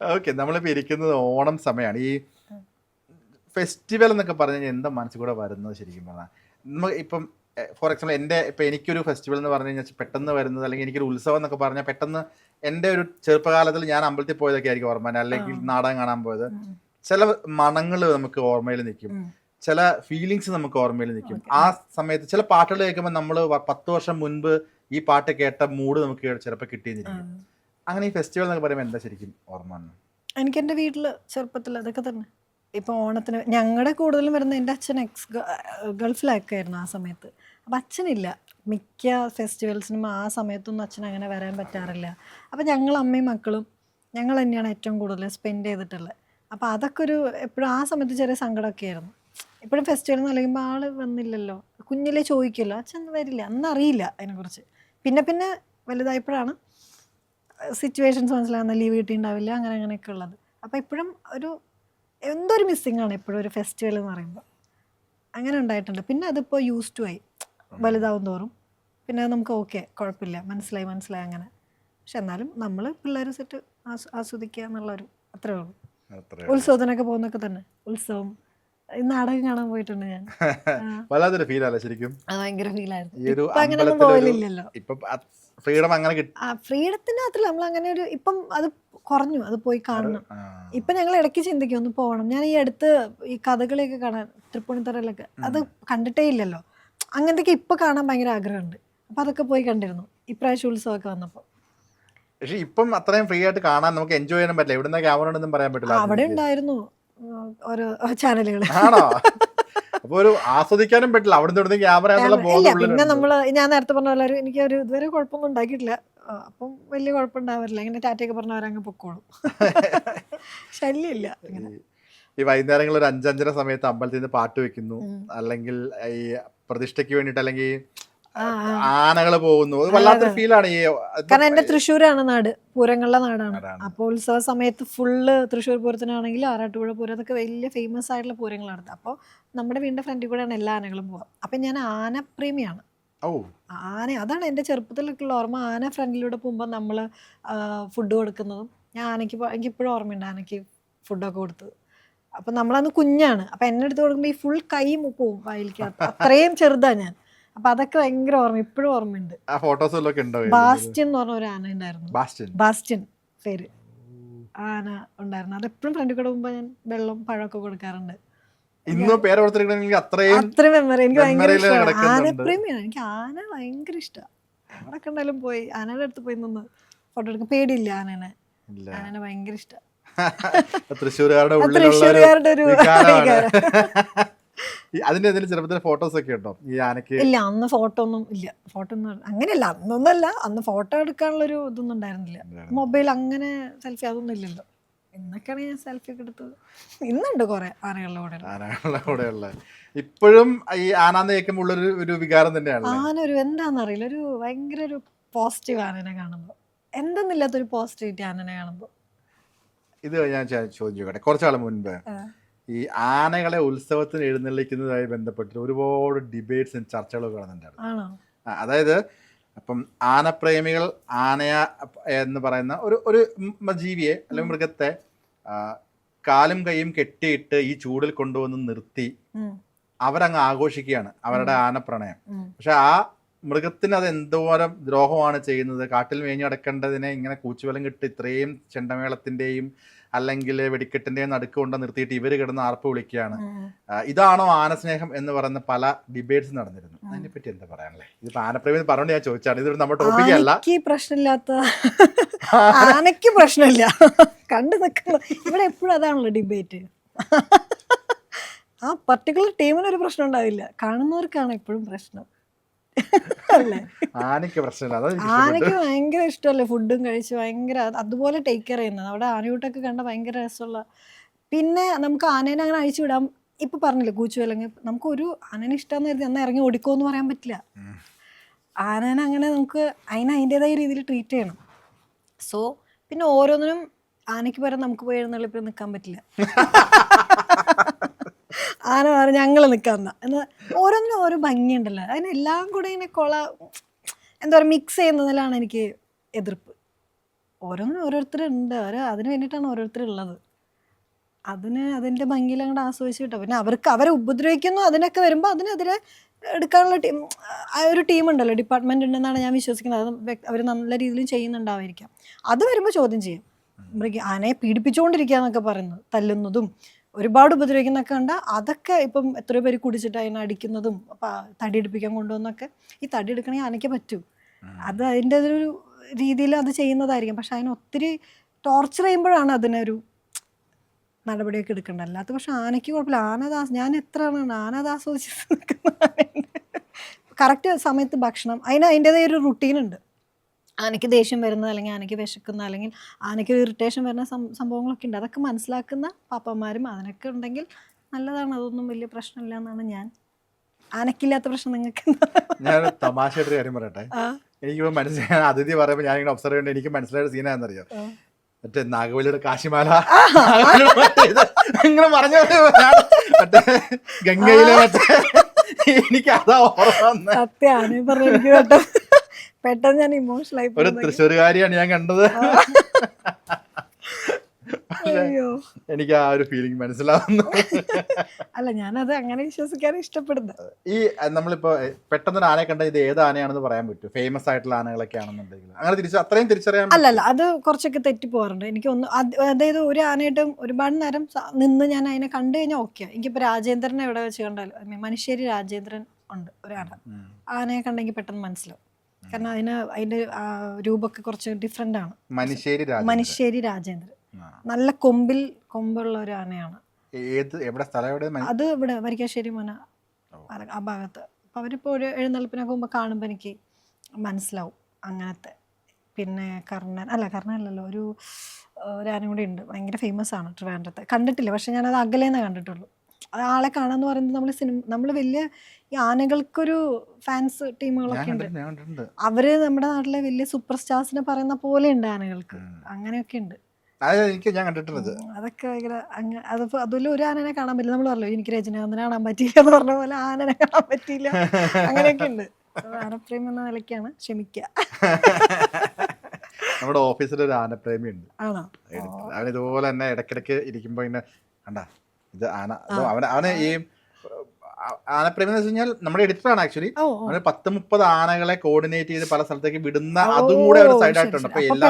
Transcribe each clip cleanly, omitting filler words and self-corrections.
Okay, നമ്മളിപ്പോൾ ഇരിക്കുന്നത് ഓണം സമയമാണ്. ഈ ഫെസ്റ്റിവൽ എന്നൊക്കെ പറഞ്ഞു കഴിഞ്ഞാൽ എന്താ മനസ്സിൽ കൂടെ വരുന്നത് ശരിക്കും പറഞ്ഞാൽ? നമ്മൾ ഇപ്പം ഫോർ എക്സാമ്പിൾ എനിക്കൊരു ഫെസ്റ്റിവൽ എന്ന് പറഞ്ഞു കഴിഞ്ഞാൽ പെട്ടെന്ന് വരുന്നത്, അല്ലെങ്കിൽ എനിക്കൊരു ഉത്സവം എന്നൊക്കെ പറഞ്ഞാൽ പെട്ടെന്ന് എൻ്റെ ഒരു ചെറുപ്പകാലത്തിൽ ഞാൻ അമ്പലത്തിൽ പോയതൊക്കെ ആയിരിക്കും ഓർമ്മ, അല്ലെങ്കിൽ നാടകം കാണാൻ പോയത്. ചില മണങ്ങൾ നമുക്ക് ഓർമ്മയിൽ നിൽക്കും, ചില ഫീലിങ്സ് നമുക്ക് ഓർമ്മയിൽ നിൽക്കും. ആ സമയത്ത് ചില പാട്ടുകൾ കേൾക്കുമ്പോൾ നമ്മൾ 10 വർഷം മുൻപ് ഈ പാട്ട് കേട്ട മൂഡ് നമുക്ക് ചിലപ്പോൾ കിട്ടിയെന്നിരിക്കും. അങ്ങനെ ഈ ഫെസ്റ്റിവൽ എന്നൊക്കെ പറയുമ്പോൾ എന്താ ശരിക്കും ഓർമ്മ? എനിക്ക് എൻ്റെ വീട്ടിൽ ചെറുപ്പത്തിൽ അതൊക്കെ തന്നെ. ഇപ്പോൾ ഓണത്തിന് ഞങ്ങളുടെ കൂടുതലും വരുന്ന എൻ്റെ അച്ഛൻ ഗൾഫിലൊക്കെ ആയിരുന്നു ആ സമയത്ത്. അപ്പം അച്ഛനില്ല മിക്ക ഫെസ്റ്റിവൽസിനും. ആ സമയത്തൊന്നും അച്ഛൻ അങ്ങനെ വരാൻ പറ്റാറില്ല. അപ്പം ഞങ്ങൾ അമ്മയും മക്കളും ഞങ്ങൾ തന്നെയാണ് ഏറ്റവും കൂടുതൽ സ്പെൻഡ് ചെയ്തിട്ടുള്ളത്. അപ്പോൾ അതൊക്കെ ഒരു എപ്പോഴും ആ സമയത്ത് ചെറിയ സങ്കടമൊക്കെ ആയിരുന്നു. എപ്പോഴും ഫെസ്റ്റിവൽ എന്ന് പറയുമ്പോൾ ആൾ വന്നില്ലല്ലോ, കുഞ്ഞിലേ ചോദിക്കുമല്ലോ, അച്ഛൻ വരില്ല, അന്നറിയില്ല അതിനെക്കുറിച്ച്. പിന്നെ പിന്നെ വലുതായപ്പോഴാണ് സിറ്റുവേഷൻസ് മനസ്സിലാകുന്ന, ലീവ് കിട്ടിയിട്ടുണ്ടാവില്ല, അങ്ങനെയൊക്കെ ഉള്ളത്. അപ്പോൾ ഇപ്പോഴും എന്തോ ഒരു മിസ്സിങ് ആണ് എപ്പോഴും ഒരു ഫെസ്റ്റിവൽ എന്ന് പറയുമ്പോൾ. അങ്ങനെ ഉണ്ടായിട്ടുണ്ട്. പിന്നെ അതിപ്പോൾ യൂസ് ടു ആയി വലുതാവും തോറും. പിന്നെ അത് നമുക്ക് ഓക്കെ, കുഴപ്പമില്ല, മനസ്സിലായി അങ്ങനെ. പക്ഷെ എന്നാലും നമ്മൾ പിള്ളേർ സെറ്റ് ആസ്വദിക്കുക എന്നുള്ളൊരു അത്രേ ഉള്ളൂ. ഉത്സവത്തിനൊക്കെ പോകുന്നൊക്കെ തന്നെ. ഉത്സവം, നാടകം കാണാൻ പോയിട്ടുണ്ട് ഞാൻ. വല്ലാത്തൊരു ഫീലല്ലേ ശരിക്കും? ഭയങ്കര ഫീലായിരുന്നു. ഇപ്പൊ അങ്ങനെയൊന്നും പോകലില്ലല്ലോ. ഫ്രീഡം അങ്ങനെ ഫ്രീഡത്തിന്റെ മാത്രമല്ല, നമ്മൾ അങ്ങനെ ഒരു ഇപ്പം അത് കുറഞ്ഞു, അത് പോയി കാണണം. ഇപ്പൊ ഞങ്ങൾ ഇടയ്ക്ക് ചിന്തിക്കും ഒന്ന് പോകണം. ഞാൻ ഈ അടുത്ത് ഈ കഥകളിയൊക്കെ കാണാൻ തൃപ്പൂണിത്തറയിലൊക്കെ, അത് കണ്ടിട്ടേ ഇല്ലല്ലോ. അങ്ങനത്തെയൊക്കെ ഇപ്പൊ കാണാൻ ഭയങ്കര ആഗ്രഹമുണ്ട്. അപ്പൊ അതൊക്കെ പോയി കണ്ടിരുന്നു ഇപ്രാവശ്യം ഉത്സവമൊക്കെ വന്നപ്പോൾ. പക്ഷെ ഇപ്പം അത്രയും ഫ്രീ ആയിട്ട് കാണാൻ നമുക്ക് എൻജോയ് ചെയ്യാൻ പറ്റില്ല. എവിടുന്ന ക്യാമറ ഉണ്ടെന്നും പറയാൻ പറ്റില്ല. അവിടെ ഉണ്ടായിരുന്നു ഓരോ ചാനലുകൾ. ആണോ? അപ്പൊ ഒരു ആസ്വദിക്കാനും പറ്റില്ല, അവിടെ നിന്ന് ക്യാമറ. പിന്നെ നമ്മള് ഞാൻ നേരത്തെ പറഞ്ഞ പോലെ എനിക്ക് ഒരു ഇതുവരെ കുഴപ്പമൊന്നും ഉണ്ടാക്കിയിട്ടില്ല. അപ്പം വലിയ കുഴപ്പമുണ്ടാവാറില്ല. ഇങ്ങനെ ടാറ്റയൊക്കെ പറഞ്ഞവരങ്ങ് പൊക്കോളും. ശല്യമില്ല. ഈ വൈകുന്നേരങ്ങളിൽ ഒരു 5-5:30 സമയത്ത് അമ്പലത്തിൽ നിന്ന് പാട്ട് വെക്കുന്നു, അല്ലെങ്കിൽ ഈ പ്രതിഷ്ഠയ്ക്ക് വേണ്ടിട്ട്, അല്ലെങ്കിൽ ആനകള് പോകുന്നു. വല്ലാത്തൊരു ഫീലാണ്. കാരണം എന്റെ തൃശ്ശൂരാണ് നാട്, പൂരങ്ങളുടെ നാടാണ്. അപ്പോൾ ഉത്സവ സമയത്ത് ഫുള്ള് തൃശ്ശൂർ പൂരത്തിനാണെങ്കിൽ ആറാട്ടുപുഴ പൂരം, അതൊക്കെ വലിയ ഫേമസ് ആയിട്ടുള്ള പൂരങ്ങളാണ്. അപ്പോൾ നമ്മുടെ വീടിന്റെ ഫ്രണ്ടിൽ കൂടെയാണ് എല്ലാ ആനകളും പോവാം. അപ്പം ഞാൻ ആനപ്രേമിയാണ്. ആന, അതാണ് എൻ്റെ ചെറുപ്പത്തിലൊക്കെയുള്ള ഓർമ്മ. ആന ഫ്രണ്ടിലൂടെ പോകുമ്പോൾ നമ്മൾ ഫുഡ് കൊടുക്കുന്നതും ഞാൻ എനിക്കിപ്പോഴും ഓർമ്മയുണ്ട് ആനയ്ക്ക് ഫുഡൊക്കെ കൊടുത്തത്. അപ്പം നമ്മളന്ന് കുഞ്ഞാണ്. അപ്പം എന്നെ എടുത്ത് കൊടുക്കുമ്പോൾ ഈ ഫുൾ കൈ പോവും വായിലേക്ക്, അത്രയും ചെറുതാണ് ഞാൻ. അപ്പൊ അതൊക്കെ ഭയങ്കര ഓർമ്മ, ഇപ്പോഴും ഓർമ്മയുണ്ട്. ബാസ്റ്റ്യൻ എന്ന് പറഞ്ഞ ഒരു ആന ഉണ്ടായിരുന്നു. ബാസ്റ്റ്യൻ പേര് ആന ഉണ്ടായിരുന്നു. അതെപ്പോഴും ഫ്രണ്ടിൽ കൂടെ പോകുമ്പോൾ ഞാൻ വെള്ളം പഴമൊക്കെ കൊടുക്കാറുണ്ട്. അത്ര മെമ്മറി എനിക്ക് ഭയങ്കര ഇഷ്ടമാണ്. ആനപ്രേമിയാണ്. എനിക്ക് ആന ഭയങ്കര ഇഷ്ടമാണ്. എവിടെ കണ്ടാലും പോയി ആനയുടെ അടുത്ത് പോയി നിന്ന് ഫോട്ടോ എടുക്കാൻ പേടിയില്ല. ആനനെ ഭയങ്കര ഇഷ്ടമാണ്. തൃശ്ശൂരുകാരുടെ ഒരു അതിന്റെ എന്തെങ്കിലും ചെറുപ്പത്തിലെ ഫോട്ടോസ് ഒക്കെ ഉണ്ടോ ഈ ആനക്ക്? ഇല്ല, അന്ന് ഫോട്ടോ ഒന്നും ഇല്ല. ഫോട്ടോ ഒന്നും അങ്ങനെയല്ല, അന്നൊന്നല്ല, അന്ന് ഫോട്ടോ എടുക്കാനുള്ളൊരു ഇതൊന്നും ഉണ്ടായിരുന്നില്ല. മൊബൈൽ അങ്ങനെ സെൽഫി അതൊന്നും ഇല്ലല്ലോ. എന്നൊക്കെയാണ് ഞാൻ സെൽഫി ഒക്കെ എടുത്തത്. ഇന്നുണ്ട് കുറെ ആനകളുടെ കൂടെ. ഇപ്പോഴും ഈ ആനാന്ന് കേൾക്കുമ്പോൾ ഉള്ളൊരു ഒരു വികാരം തന്നെയാണ്. ആന ഒരു എന്താണെന്നറിയില്ല, ഒരു ഭയങ്കര ഒരു പോസിറ്റീവ് ആനനെ കാണുമ്പോൾ. എന്തെന്നില്ലാത്തൊരു പോസിറ്റിവിറ്റി ആനനെ കാണുമ്പോൾ. ഇത് ഞാൻ ചോദിച്ചോട്ടെ, കുറച്ചാൾ മുൻപ് ഈ ആനകളെ ഉത്സവത്തിന് എഴുന്നള്ളിക്കുന്നതുമായി ബന്ധപ്പെട്ട് ഒരുപാട് ഡിബേറ്റ്സും ചർച്ചകളൊക്കെ നടന്നിട്ടുണ്ടായിരുന്നു. അതായത് അപ്പം ആനപ്രേമികൾ ആനയ എന്ന് പറയുന്ന ഒരു ജീവിയെ അല്ലെങ്കിൽ മൃഗത്തെ കാലും കൈയും കെട്ടിയിട്ട് ഈ ചൂടിൽ കൊണ്ടുവന്ന് നിർത്തി അവരങ്ങ് ആഘോഷിക്കുകയാണ് അവരുടെ ആനപ്രണയം. പക്ഷെ ആ മൃഗത്തിന് അത് എന്തോരം ദ്രോഹമാണ് ചെയ്യുന്നത്. കാട്ടിൽ മേഞ്ഞടക്കേണ്ടതിനെ ഇങ്ങനെ കൂച്ചുവലം കിട്ടി ഇത്രയും ചെണ്ടമേളത്തിന്റെയും അല്ലെങ്കിൽ വെടിക്കെട്ടിന്റെയും നടുക്ക് കൊണ്ട് നിർത്തിയിട്ട് ഇവര് കിടന്ന് ആർപ്പ് വിളിക്കുകയാണ്. ഇതാണോ ആനസ്നേഹം എന്ന് പറയുന്ന പല ഡിബേറ്റ്സ് നടന്നിരുന്നു. അതിനെ പറ്റി എന്താ പറയാനല്ലേ? ഇതിപ്പോ ആനപ്രേമി പറഞ്ഞോണ്ട് ഞാൻ ചോദിച്ചാണ്, ഇതൊരു നമ്മുടെ ടോപ്പിക് അല്ല. പ്രശ്നമില്ലാത്ത ആനയ്ക്ക് പ്രശ്നമില്ല, കണ്ടു നിൽക്കുന്ന ഇവിടെ എപ്പോഴും അതാണല്ലോ ഡിബേറ്റ്. ആ പർട്ടിക്കുലർ ടീമിനൊരു പ്രശ്നം ഉണ്ടാവില്ല, കാണുന്നവർക്കാണ് എപ്പോഴും പ്രശ്നം. ആനയ്ക്ക് പ്രശ്നമില്ല. ആനയ്ക്ക് ഭയങ്കര ഇഷ്ടമല്ലേ ഫുഡും കഴിച്ച് ഭയങ്കര അതുപോലെ ടേക്ക് കെയർ ചെയ്യുന്നത്. അവിടെ ആനയൂട്ടൊക്കെ കണ്ട ഭയങ്കര രസമുള്ള. പിന്നെ നമുക്ക് ആനേനെ അങ്ങനെ അഴിച്ചു വിടാം. ഇപ്പൊ പറഞ്ഞില്ലേ കൂച്ചുവല്ലെങ്കിൽ, നമുക്ക് ഒരു ആനേനെ ഇഷ്ടമെന്ന് കരുതി അന്ന് ഇറങ്ങി ഓടിക്കോന്ന് പറയാൻ പറ്റില്ല. ആനേനെ അങ്ങനെ നമുക്ക് അതിൻ്റെതായ രീതിയിൽ ട്രീറ്റ് ചെയ്യണം. സോ പിന്നെ ഓരോന്നിനും ആനയ്ക്ക് പകരം നമുക്ക് പോയി എഴുന്നള്ളിപ്പിൽ നിൽക്കാൻ പറ്റില്ല. ആന പറഞ്ഞ ഞങ്ങൾ നിൽക്കാന്ന എന്നാൽ ഓരോന്നിനും ഓരോ ഭംഗിയുണ്ടല്ലോ. അതിനെല്ലാം കൂടെ ഇങ്ങനെ എന്താ പറയുക മിക്സ് ചെയ്യുന്നതിലാണ് എനിക്ക് എതിർപ്പ്. ഓരോന്നിനും ഓരോരുത്തരുണ്ട്, അതിന് വേണ്ടിയിട്ടാണ് ഓരോരുത്തരുള്ളത്. അതിൻ്റെ ഭംഗിയിൽ അങ്ങോട്ട് ആസ്വദിച്ച് കിട്ടും. പിന്നെ അവരെ ഉപദ്രവിക്കുന്നു അതിനൊക്കെ വരുമ്പോൾ അതിനെതിരെ എടുക്കാനുള്ള ഒരു ടീമുണ്ടല്ലോ, ഡിപ്പാർട്ട്മെന്റ് ഉണ്ടെന്നാണ് ഞാൻ വിശ്വസിക്കുന്നത്. അത് അവർ നല്ല രീതിയിൽ ചെയ്യുന്നുണ്ടാവായിരിക്കാം. അത് വരുമ്പോൾ ചോദ്യം ചെയ്യും. ആനയെ പീഡിപ്പിച്ചുകൊണ്ടിരിക്കുക എന്നൊക്കെ പറയുന്നത്, തല്ലുന്നതും ഒരുപാട് ഉപദ്രവിക്കുന്നൊക്കെ കണ്ടാൽ അതൊക്കെ ഇപ്പം എത്രയോ പേര് കുടിച്ചിട്ട് അതിനെ അടിക്കുന്നതും തടിയെടുപ്പിക്കാൻ കൊണ്ടുവന്നൊക്കെ. ഈ തടിയെടുക്കണമെങ്കിൽ ആനയ്ക്ക് പറ്റൂ, അത് അതിൻ്റെ ഒരു രീതിയിൽ അത് ചെയ്യുന്നതായിരിക്കും. പക്ഷെ അതിന് ഒത്തിരി ടോർച്ചർ ചെയ്യുമ്പോഴാണ് അതിനൊരു നടപടിയൊക്കെ എടുക്കേണ്ടത്. അല്ലാത്ത പക്ഷെ ആനയ്ക്ക് കുഴപ്പമില്ല. ഞാൻ എത്രയാണ് ആനത് ആസ്വദിച്ച് കറക്റ്റ് സമയത്ത് ഭക്ഷണം, അതിൻ്റെതായ ഒരു റുട്ടീനുണ്ട്. ആനയ്ക്ക് ദേഷ്യം വരുന്നത്, അല്ലെങ്കിൽ ആനയ്ക്ക് വിശക്കുന്ന, അല്ലെങ്കിൽ ആനയ്ക്ക് ഇറിറ്റേഷൻ വരുന്ന സംഭവങ്ങളൊക്കെ ഉണ്ട്. അതൊക്കെ മനസ്സിലാക്കുന്ന പാപ്പന്മാരും അതിനൊക്കെ ഉണ്ടെങ്കിൽ നല്ലതാണ്. അതൊന്നും വലിയ പ്രശ്നമില്ല എന്നാണ് ഞാൻ. ആനയ്ക്കില്ലാത്ത പ്രശ്നം നിങ്ങൾക്ക്? ഞാൻ തമാശയായിട്ട് കാര്യം പറയട്ടെ. എനിക്ക് മനസ്സിലായ അതിഥി പറയുമ്പോൾ ഞാൻ ഇങ്ങനെ ഒബ്സർവ് ചെയ്യേണ്ട എനിക്ക് മനസ്സിലായ സീനാണെന്നറിയാം. മറ്റേ നാഗവല്ലിയുടെ കാശിമാല നിങ്ങൾ പറഞ്ഞ മറ്റേ ഗംഗയിലെ മറ്റേ എനിക്ക് അതാ ഓർമ്മ. സത്യാണ് പറഞ്ഞു കേട്ടോ, പെട്ടെന്ന് ഞാൻ ഇമോഷണൽ ആയി. ഒരു തൃശ്ശൂരുകാരിയാണ് ഞാൻ കണ്ടത്. എനിക്ക് ആ ഒരു ഫീലിംഗ് മനസ്സിലാവുന്നു. അല്ല, ഞാനത് അങ്ങനെ വിശ്വസിക്കാൻ ഇഷ്ടപ്പെടുന്നത്. ഈ നമ്മളിപ്പോ പെട്ടെന്നൊരു ആനയെ കണ്ട ഇത് ഏത് ആനയാണെന്ന് പറയാൻ പറ്റും? ഫേമസ് ആയിട്ടുള്ള ആനകളൊക്കെ ആണെന്നുണ്ടെങ്കിൽ അങ്ങനെ അത്രയും തിരിച്ചറിയാൻ? അല്ലല്ല, അത് കുറച്ചൊക്കെ തെറ്റി പോകാറുണ്ട്. എനിക്ക് അതായത് ഒരു ആനയായിട്ടും ഒരുപാട് നേരം നിന്ന് ഞാൻ അതിനെ കണ്ടു കഴിഞ്ഞാൽ ഓക്കെ. എനിക്കിപ്പോ രാജേന്ദ്രനെ എവിടെ വെച്ച് കണ്ടാലും, മനുശ്ശേരി രാജേന്ദ്രൻ ഉണ്ട് ഒരാന, ആനയെ കണ്ടെങ്കിൽ പെട്ടെന്ന് മനസ്സിലാവും. കാരണം അതിന്റെ രൂപമൊക്കെ കുറച്ച് ഡിഫറെന്റ് ആണ്. മനുശ്ശേരി രാജേന്ദ്രൻ നല്ല കൊമ്പുള്ള ഒരു ആനയാണ്. അത് ഇവിടെ വരിക്കാശ്ശേരി മന ആ ഭാഗത്ത്. അപ്പൊ അവരിപ്പോ ഒരു എഴുന്നള്ളിപ്പിനൊക്കെ പോകുമ്പോ കാണുമ്പോ എനിക്ക് മനസ്സിലാവും അങ്ങനത്തെ. പിന്നെ കർണനല്ലല്ലോ, ഒരു ആന കൂടി ഉണ്ട്, ഭയങ്കര ഫേമസ് ആണ് ട്രിവാൻഡ്രത്ത്. കണ്ടിട്ടില്ല, പക്ഷെ ഞാനത് അകലേന്നേ കണ്ടിട്ടുള്ളൂ. ആളെ കാണാന്ന് പറയുന്നത് നമ്മൾ വലിയ ഈ ആനകൾക്കൊരു ഫാൻസ് ടീമുകളൊക്കെ ഉണ്ട്. അവര് നമ്മുടെ നാട്ടിലെ വലിയ സൂപ്പർ സ്റ്റാർസിനെ പറയുന്ന പോലെ ഉണ്ട് ആനകൾക്ക്, അങ്ങനെയൊക്കെ ഉണ്ട്. ഞാൻ കണ്ടിട്ടുള്ളത് അതൊക്കെ ഭയങ്കര അതുപോലെ ഒരു ആനനെ കാണാൻ പറ്റില്ല. നമ്മൾ പറഞ്ഞല്ലോ എനിക്ക് രജനീകാന്തിനെ കാണാൻ പറ്റിയില്ല എന്ന് പറഞ്ഞ പോലെ ആനനെ കാണാൻ പറ്റിയില്ല, അങ്ങനെയൊക്കെ ഉണ്ട്. ആനപ്രേമി എന്ന നിലയ്ക്കാണ്, ക്ഷമിക്കുക. നമ്മുടെ ഓഫീസിൽ ഒരു ആനപ്രേമി ഉണ്ട്. അവൻ ഇതുപോലെ തന്നെ ഇടയ്ക്കിടയ്ക്ക് ഇരിക്കുമ്പോ ഇങ്ങനെ കണ്ടാ ഇത് ആന, അവന് ഈ ആനപ്രേമി എന്ന് വെച്ച് കഴിഞ്ഞാൽ നമ്മുടെ എഡിറ്ററാണ് ആക്ച്വലി. അവന് 10-30 ആനകളെ കോർഡിനേറ്റ് ചെയ്ത് പല സ്ഥലത്തേക്ക് വിടുന്ന അതും കൂടെ ഒരു സൈഡായിട്ടുണ്ട്. അപ്പൊ എല്ലാ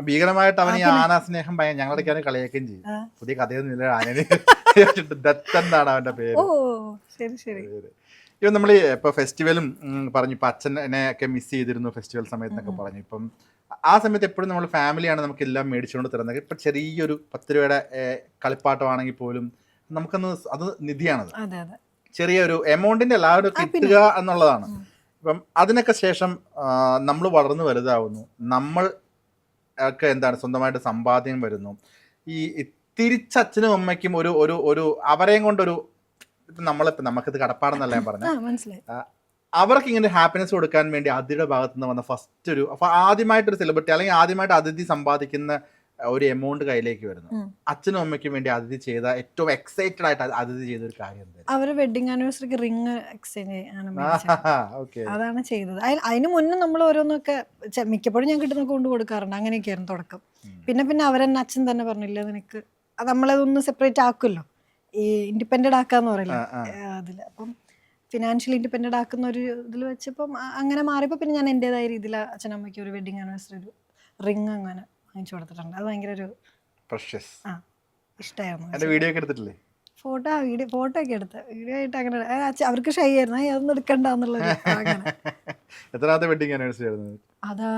ഭീകരമായിട്ട് അവന് ഈ ആന സ്നേഹം ഞങ്ങളുടെയൊക്കെ കളിയാക്കുകയും ചെയ്യും. പുതിയ കഥയൊന്നും ഇല്ല, ആനന് ദത്തെന്നാണ് അവന്റെ പേര്. ഇപ്പം നമ്മൾ ഇപ്പൊ ഫെസ്റ്റിവലും പറഞ്ഞു, ഇപ്പൊ അച്ഛനെ ഒക്കെ മിസ് ചെയ്തിരുന്നു ഫെസ്റ്റിവൽ സമയത്തൊക്കെ പറഞ്ഞു. ഇപ്പം ആ സമയത്ത് എപ്പോഴും നമ്മൾ ഫാമിലിയാണ് നമുക്ക് എല്ലാം മേടിച്ചുകൊണ്ട് തരുന്നത്. ഇപ്പൊ ചെറിയൊരു 10 രൂപയുടെ കളിപ്പാട്ടമാണെങ്കിൽ പോലും നമുക്കൊന്ന് അത് നിധിയാണത്. ചെറിയൊരു എമൗണ്ടിന്റെ എല്ലാവരും കിട്ടുക എന്നുള്ളതാണ്. ഇപ്പം അതിനൊക്കെ ശേഷം നമ്മൾ വളർന്നു വലുതാവുന്നു, നമ്മൾ ഒക്കെ എന്താണ് സ്വന്തമായിട്ട് സമ്പാദ്യം വരുന്നു. ഈ തിരിച്ചച്ഛനും അമ്മയ്ക്കും ഒരു അവരെയും കൊണ്ടൊരു നമുക്കിത് കടപ്പാടെന്നല്ല ഞാൻ പറഞ്ഞത്, അവർക്ക് ഇങ്ങനെ ഹാപ്പിനെസ് കൊടുക്കാൻ വേണ്ടി അതിയുടെ ഭാഗത്തു നിന്ന് വന്ന ഫസ്റ്റ് അപ്പൊ ആദ്യമായിട്ടൊരു സെലിബ്രിറ്റി അല്ലെങ്കിൽ ആദ്യമായിട്ട് അതിഥി സമ്പാദിക്കുന്ന ഒരു എമൗണ്ട് കയ്യിലേക്ക് വരുന്നു. അച്ഛനും അമ്മയ്ക്കും വേണ്ടി അതിഥി ചെയ്ത ഏറ്റവും എക്സൈറ്റഡ് ആയിട്ട് അതിഥി ചെയ്ത ഒരു കാര്യം അവര് വെഡിങ് ആനിവേഴ്സറിക്ക് റിംഗ് എക്സ്ചേഞ്ച് അതാണ് ചെയ്തത്. അതിന് മുന്നേ നമ്മൾ ഓരോന്നൊക്കെ മിക്കപ്പോഴും ഞാൻ കിട്ടുന്ന കൊണ്ട് കൊടുക്കാറുണ്ട്. അങ്ങനെയൊക്കെയായിരുന്നു തുടക്കം. പിന്നെ അവരെന്നെ അച്ഛൻ തന്നെ പറഞ്ഞില്ല, നിനക്ക് നമ്മളതൊന്ന് സെപ്പറേറ്റ് ആക്കുമല്ലോ, ഈ ഇൻഡിപെൻഡന്റ് ആക്കാന്ന് പറയില്ല അതിൽ. അപ്പം ഫിനാൻഷ്യലി ഇൻഡിപെൻഡന്റ് ആക്കുന്ന ഒരു ഇതിൽ വെച്ചപ്പം അങ്ങനെ മാറിയപ്പോൾ പിന്നെ ഞാൻ എൻ്റെതായ രീതിയിൽ അച്ഛനമ്മയ്ക്ക് ഒരു വെഡിങ് ആനിവേഴ്സറി ഒരു റിംഗ് അങ്ങനെ വാങ്ങിച്ചു കൊടുത്തിട്ടുണ്ട്. അത് ഭയങ്കര ഒരു ഇഷ്ടമായിരുന്നു. വീഡിയോ ഒക്കെ എടുത്തിട്ടില്ലേ? ഫോട്ടോ ഒക്കെ എടുത്ത് വീഡിയോ ആയിട്ട് അങ്ങനെ അവർക്ക് ഷൈ ആയിരുന്നു, അതൊന്നും എടുക്കണ്ടെന്നുള്ളത്. എത്രാമത്തെ വെഡിങ് ആനിവേഴ്സറി ആയിരുന്നു? അതാ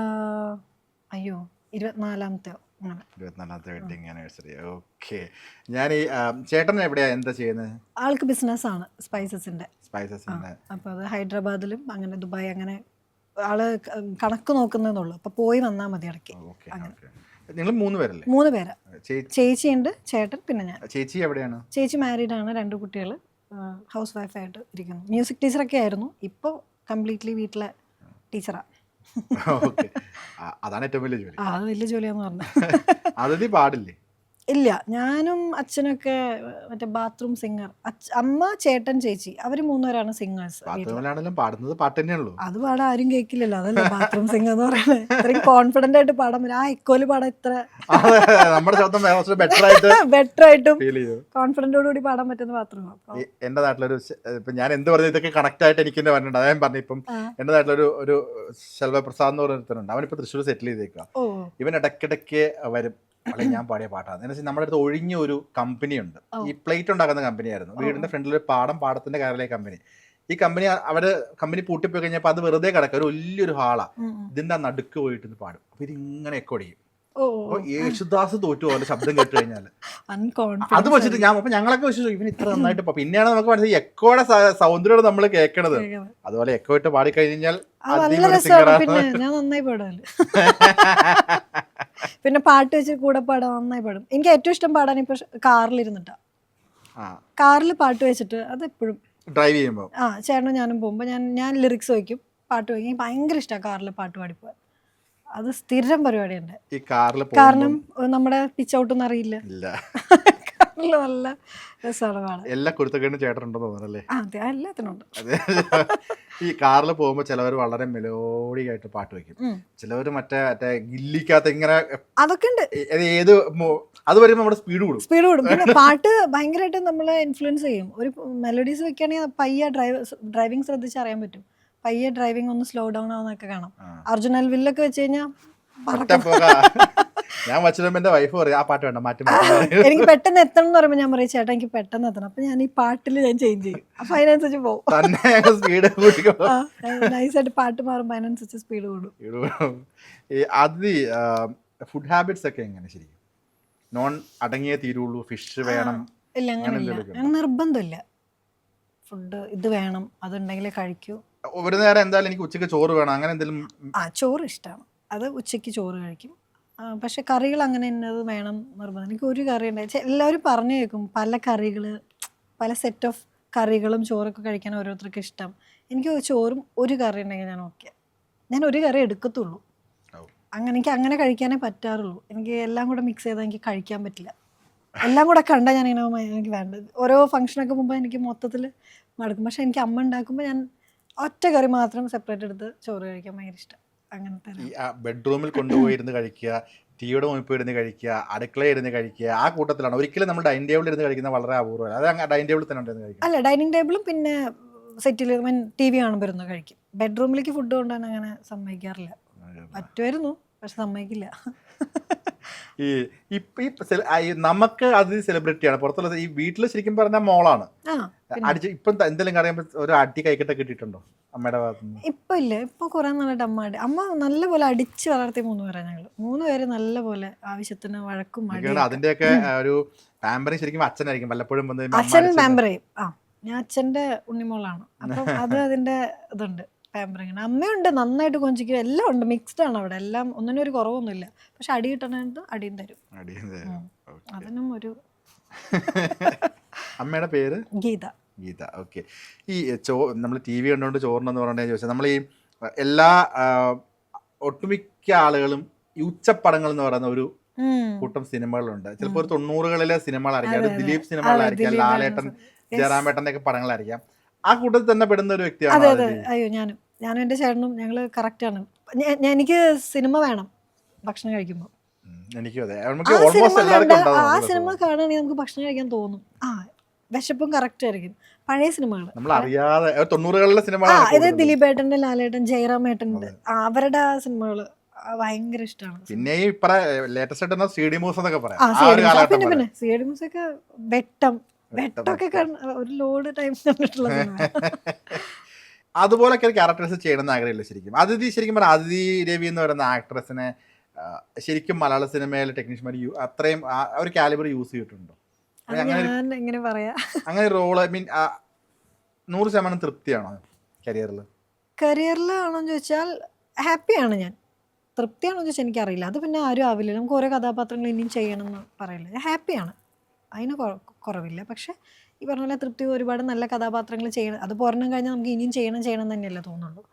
24ാമത്തെ വെഡിങ് ആനിവേഴ്സറി. ഓക്കെ. ഞാൻ ഈ ചേട്ടൻ എവിടെയാ എന്താ ചെയ്യുന്നത്? ആൾക്ക് ബിസിനസ് ആണ് സ്പൈസസിന്റെ. അപ്പൊ അത് ഹൈദരാബാദിലും അങ്ങനെ ദുബായ് അങ്ങനെ ആള് കണക്ക് നോക്കുന്നതെന്നുള്ളൂ. അപ്പൊ പോയി വന്നാൽ മതി ഇടയ്ക്ക്. നിങ്ങൾ 3 പേരല്ലേ? 3 പേരാ. ചേച്ചിയുണ്ട്, ചേട്ടൻ, പിന്നെ ഞാൻ. ചേച്ചി എവിടെയാണ്? ചേച്ചി മാരീഡ് ആണ്, 2 കുട്ടികൾ, ഹൗസ് വൈഫായിട്ട് ഇരിക്കുന്നു. മ്യൂസിക് ടീച്ചറൊക്കെ ആയിരുന്നു, ഇപ്പോൾ കംപ്ലീറ്റ്ലി വീട്ടിലെ ടീച്ചറാ. അതാണ് ഏറ്റവും വലിയ ജോലി. അത് വലിയ ജോലിയാന്ന് പറഞ്ഞു. അതിഥി പാടില്ലേ? ഇല്ല, ഞാനും അച്ഛനൊക്കെ മറ്റേ ബാത്റൂം സിംഗർ. അമ്മ, ചേട്ടൻ, ചേച്ചി അവര് 3 പേരാണ് സിംഗേഴ്സ്. ബാത്റൂമിലാണെങ്കിലും പാടുന്നത് പാട്ട് തന്നെയുള്ളൂ. അത് പാടാൻ ആരും കേൾക്കില്ലല്ലോ, അതല്ലേ ബാത്റൂം സിംഗർ എന്ന് പറയുന്നത്. ഇത്രയും കോൺഫിഡന്റ് ആയിട്ട് പാടാൻ പറ്റും. ആ എക്കോല് പാടാൻ ഇത്ര നമ്മുടെ ശബ്ദം ബെറ്റർ ആയിട്ട് ബെറ്റർ ആയിട്ടും ഫീൽ ചെയ്തു. കോൺഫിഡന്റോട് കൂടി പാടാൻ പറ്റുന്ന ബാത്റൂം. എന്റെ നാട്ടിലൊരു ഇപ്പൊ ഞാൻ എന്ത് പറഞ്ഞു ഇതൊക്കെ കണക്ട് ആയിട്ട് എനിക്ക് തന്നെ പറഞ്ഞിട്ടുണ്ട്. അതായത് പറഞ്ഞു ഇപ്പം എന്റെ നാട്ടിലൊരു ശെൽവ പ്രസാദ് എന്ന് പറഞ്ഞിട്ടുണ്ട്. അവനിപ്പോ തൃശ്ശൂർ സെറ്റിൽ ചെയ്തേക്കാം. ഇവൻ ഇടയ്ക്കിടയ്ക്ക് വരും. അല്ലെങ്കിൽ ഞാൻ പാടിയ പാട്ടാണ്. എന്ന് വെച്ചാൽ നമ്മുടെ അടുത്ത് ഒഴിഞ്ഞ ഒരു കമ്പനി ഉണ്ട്. ഈ പ്ലേറ്റ് ഉണ്ടാക്കുന്ന കമ്പനിയായിരുന്നു. വീടിന്റെ ഫ്രണ്ടിൽ ഒരു പാടത്തിന്റെ കാര്യത്തിലെ കമ്പനി. ഈ കമ്പനി കമ്പനി പൂട്ടിപ്പോയി കഴിഞ്ഞപ്പോൾ അത് വെറുതെ കിടക്കുക. ഒരു വലിയൊരു ഹാളാണ്. ഇതിന്റെ നടുക്ക് പോയിട്ട് പാടും. അപ്പൊ ഇതിങ്ങനെ എക്കോടിയും. അപ്പൊ യേശുദാസ് തോറ്റു പോലെ ശബ്ദം കേട്ട് കഴിഞ്ഞാൽ അത് വെച്ചിട്ട് ഞങ്ങളൊക്കെ വെച്ചു ഇവൻ ഇത്ര നന്നായിട്ട് പിന്നെയാണ് നമുക്ക് മനസ്സിലായി എക്കോടെ സൗന്ദര്യം നമ്മൾ കേൾക്കണത്. അതുപോലെ എക്കോ ഇട്ട് പാടിക്കഴിഞ്ഞാൽ ഞാൻ നന്നായി പാടാല്. പിന്നെ പാട്ട് വെച്ച് കൂടെ പാടാൻ നന്നായി പാടും. എനിക്ക് ഏറ്റവും ഇഷ്ടം പാടാൻ ഇപ്പൊ കാറിലിരുന്നിട്ടാ. കാറിൽ പാട്ട് വെച്ചിട്ട് അത് എപ്പോഴും ഡ്രൈവ് ചെയ്യുമ്പോൾ ചേട്ടനും ഞാനും പോകുമ്പോ ഞാൻ ലിറിക്സ് വയ്ക്കും, പാട്ട് വയ്ക്കും. ഭയങ്കര ഇഷ്ടമാണ് കാറിൽ പാട്ട് പാടിപ്പോവാൻ. അത് സ്ഥിരം പരിപാടിയുണ്ട് ഈ കാറിൽ. കാരണം നമ്മുടെ പിച്ച് ഔട്ടൊന്നും അറിയില്ല. കാറിൽ നല്ല രസമാണ് പാടാൻ. എല്ലാ കുരുത്തക്കേടും ചേട്ടനുണ്ടെന്ന് തോന്നുന്നല്ലേ? അതെ, എല്ലാത്തിനുണ്ട്. ഈ കാറിൽ പോകുമ്പോ ചിലവർ വളരെ മെലോഡിക് ആയിട്ട് പാട്ട് വെക്കും. ചിലവര് മറ്റേ ഗില്ലിക്കകത്ത് ഇങ്ങനെ അതൊക്കെ ഉണ്ട്. ഏത് അത് വരുമ്പോ നമ്മുടെ സ്പീഡ് കൂടും. പിന്നെ പാട്ട് ഭയങ്കരമായിട്ട് നമ്മളെ ഇൻഫ്ലുവൻസ് ചെയ്യും. ഒരു മെലഡീസ് വെക്കുകയാണെങ്കിൽ പയ്യെ ഡ്രൈവിംഗ് ശ്രദ്ധിച്ച് അറിയാൻ പറ്റും. പയ്യെ ഡ്രൈവിംഗ് ഒന്ന് സ്ലോ ഡൗൺ ആവുന്നൊക്കെ കാണാം. അർജുൻ അൽവില്ലൊക്കെ വെച്ച് കഴിഞ്ഞാൽ ഞാൻ വച്ചിടുമ്പോ എന്റെ വൈഫ് പറയും ആ പാട്ട് വേണ്ട മാറ്റി. എനിക്ക് പെട്ടെന്ന് എത്തണം എന്ന് പറയുമ്പോൾ ഞാൻ പറയും ചേട്ടാ എനിക്ക് പെട്ടെന്ന് എത്തണം. അപ്പൊ ഞാൻ ഈ പാട്ടിൽ ഞാൻ ചേഞ്ച് ചെയ്യും. അപ്പൊ അതിനനുസരിച്ച് പോകും. നൈസായിട്ട് പാട്ട് മാറുമ്പോ അതിനനുസരിച്ച് സ്പീഡ് കൂടും. അത് ഫുഡ് ഹാബിറ്റ്സ് ഒക്കെ എങ്ങനെ ശരിക്കും? നോൺ അടങ്ങിയേ തീരുള്ളൂ, ഫിഷ് വേണം? ഇല്ല, അങ്ങനെയില്ല, നിർബന്ധമില്ല. ഫുഡ് ഇത് വേണം, അതുണ്ടെങ്കിലേ കഴിക്കൂ. ഒരു നേരം എന്തായാലും എനിക്ക് ഉച്ചയ്ക്ക് ചോറ് വേണം, അങ്ങനെ എന്തെങ്കിലും? ചോറ് ഇഷ്ടമാണ്, അത് ഉച്ചയ്ക്ക് ചോറ് കഴിക്കും. പക്ഷെ കറികൾ അങ്ങനെ ഇന്നത് വേണം നിർബന്ധം. എനിക്ക് ഒരു കറി ഉണ്ടായി എല്ലാവരും പറഞ്ഞു കേൾക്കും, പല കറികൾ, പല സെറ്റ് ഓഫ് കറികളും ചോറൊക്കെ കഴിക്കാൻ ഓരോരുത്തർക്ക് ഇഷ്ടം. എനിക്ക് ചോറും ഒരു കറി ഉണ്ടെങ്കിൽ ഞാൻ ഒരു കറി എടുക്കത്തുള്ളൂ. എനിക്ക് അങ്ങനെ കഴിക്കാനേ പറ്റാറുള്ളൂ. എനിക്ക് എല്ലാം കൂടെ മിക്സ് ചെയ്താൽ എനിക്ക് കഴിക്കാൻ പറ്റില്ല. എല്ലാം കൂടെ കണ്ടാൽ ഞാൻ ഇങ്ങനെ എനിക്ക് വേണ്ടത്. ഓരോ ഫംഗ്ഷനൊക്കെ മുമ്പ് എനിക്ക് മൊത്തത്തിൽ മടുക്കും. പക്ഷെ എനിക്ക് അമ്മ ഉണ്ടാക്കുമ്പോൾ ഞാൻ ഒറ്റ കറി മാത്രം സെപ്പറേറ്റ് എടുത്ത് ചോറ് കഴിക്കാൻ ഭയങ്കര ഇഷ്ടം. അങ്ങനത്തെ ബെഡ്റൂമിൽ കൊണ്ടുപോയിരുന്ന് കഴിക്കുക, ടിവിയുടെ മുമ്പിൽ പോയി ഇരുന്ന് കഴിക്കുക, അടുക്കളയിൽ ഇരുന്ന് കഴിക്കുക, ആ കൂട്ടത്തിലാണ്. ഒരിക്കലും നമ്മൾ ഡൈനിങ് ടേബിളിൽ ഇരുന്ന് കഴിക്കുന്നത് വളരെ അപൂർവമാണ്. അത് ഡൈനിങ് ടേബിളിൽ തന്നെ ഉണ്ടെന്ന് കഴിക്കും. അല്ല, ഡൈനിങ് ടേബിളും പിന്നെ സെറ്റിൽ ടി വി കാണുമ്പോൾ ഇരുന്ന് കഴിക്കും. ബെഡ്റൂമിലേക്ക് ഫുഡ് കൊണ്ടുപോകാൻ അങ്ങനെ സമ്മതിക്കാറില്ല. പറ്റുമായിരുന്നു, പക്ഷെ സമ്മതിക്കില്ല. നമുക്ക് അത് സെലിബ്രിറ്റിയാണ് പുറത്തുള്ള. ഈ വീട്ടിൽ ശരിക്കും പറഞ്ഞാൽ മോളാണ്. ഇപ്പം എന്തെങ്കിലും അറിയുമ്പോൾ ഒരു അടി കൈക്കട്ട കിട്ടിയിട്ടുണ്ടോ അമ്മയുടെ ഭാഗത്തുനിന്ന്? ഇപ്പൊ ഇല്ല, ഇപ്പൊ കുറെ നാളായിട്ട് അമ്മ നല്ലപോലെ അടിച്ച് വളർത്തി 3 പേരാ ഞങ്ങള്. 3 പേര് നല്ലപോലെ ആവശ്യത്തിന് വഴക്കും അതിന്റെയൊക്കെ ഒരു പാമ്പറിങ് ശരിക്കും അച്ഛനായിരിക്കും പലപ്പോഴും. അച്ഛൻ പാമ്പർ ചെയ്യും. ഞാൻ അച്ഛന്റെ ഉണ്ണിമോളാണ്. അപ്പം അത് അതിന്റെ ഇതുണ്ട്, പാമ്പറിങ്. അമ്മയുണ്ട്, നന്നായിട്ട് കൊഞ്ചിക്കും, എല്ലാം ഉണ്ട്, മിക്സ്ഡ് ആണ് അവിടെ. എല്ലാം ഒന്നിനും ഒരു കുറവൊന്നുമില്ല. പക്ഷെ അടി കിട്ടണത് അടിയും തരും. അതിനും ഒരു അമ്മയുടെ പേര് ഗീത. ഓക്കെ. ഈ നമ്മൾ ടി വി കണ്ടുകൊണ്ട് ചോറിനെന്ന് പറഞ്ഞാൽ ചോദിച്ചാൽ നമ്മൾ ഈ എല്ലാ ഒട്ടുമിക്ക ആളുകളും ഈ ഉച്ചപ്പടങ്ങൾ എന്ന് പറയുന്ന ഒരു കൂട്ടം സിനിമകളുണ്ട്. ചിലപ്പോൾ ഒരു 90കളിലെ സിനിമകളായിരിക്കാം, ഒരു ദിലീപ് സിനിമകളായിരിക്കാം, ലാലേട്ടൻ, ജയറാമേട്ടൻ്റെ ഒക്കെ പടങ്ങളായിരിക്കാം. ആ കൂട്ടത്തിൽ തന്നെ പെടുന്ന ഒരു വ്യക്തിയാണ്. അയ്യോ, ഞാനും എൻ്റെ ചേട്ടനും ഞങ്ങള് കറക്റ്റ് ആണ്. എനിക്ക് സിനിമ വേണം ഭക്ഷണം കഴിക്കുമ്പോൾ. എനിക്കും അതെ. ആ സിനിമ കാണുകയാണെങ്കിൽ നമുക്ക് ഭക്ഷണം കഴിക്കാൻ തോന്നും. വിശപ്പും കറക്റ്റ് ആയിരിക്കും. പഴയ സിനിമകൾ നമ്മൾ അറിയാതെ 90കളിലെ സിനിമ, അതായത് ദിലീപേട്ടൻ്റെ, ലാലേട്ടൻ, ജയറാമേട്ടൻ്റെ അവരുടെ സിനിമകൾ ഭയങ്കര ഇഷ്ടമാണ്. പിന്നെ ഈ ലേറ്റസ്റ്റ് സി ഡി മൂസ് എന്നൊക്കെ പറയാം. പിന്നെ സി ഡി മൂസ് ഒക്കെ വെട്ടൊക്കെ ഒരു ലോഡ് ടൈം കണ്ടിട്ടുള്ള സിനിമ. അതുപോലൊക്കെ ക്യാരക്ടേഴ്സ് ചെയ്യണമെന്ന് ആഗ്രഹമില്ല ശരിക്കും. ശരിക്കും പറഞ്ഞാൽ അതിഥി രവി എന്ന് പറയുന്ന ആക്ട്രസിനെ ശരിക്കും മലയാള സിനിമയിൽ ടെക്നീഷ്യന്മാർ അത്രയും ഒരു കാലിബർ യൂസ് ചെയ്തിട്ടുണ്ടോ? അങ്ങനെ റോള് ഐ മീൻ 100% തൃപ്തിയാണോ കരിയറിലാണോന്ന് ചോദിച്ചാൽ ഹാപ്പിയാണ് ഞാൻ. തൃപ്തിയാണോ ചോദിച്ചാൽ എനിക്കറിയില്ല. അത് പിന്നെ ആരും ആവില്ല. നമുക്ക് ഓരോ കഥാപാത്രങ്ങൾ ഇനിയും ചെയ്യണമെന്ന് പറയില്ല. ഞാൻ ഹാപ്പിയാണ്, അതിന് കുറവില്ല. പക്ഷെ ഈ പറഞ്ഞ പോലെ തൃപ്തി, ഒരുപാട് നല്ല കഥാപാത്രങ്ങൾ ചെയ്യണം, അത് പോരണം കഴിഞ്ഞാൽ നമുക്ക് ഇനിയും ചെയ്യണം തന്നെയല്ലേ തോന്നുള്ളൂ.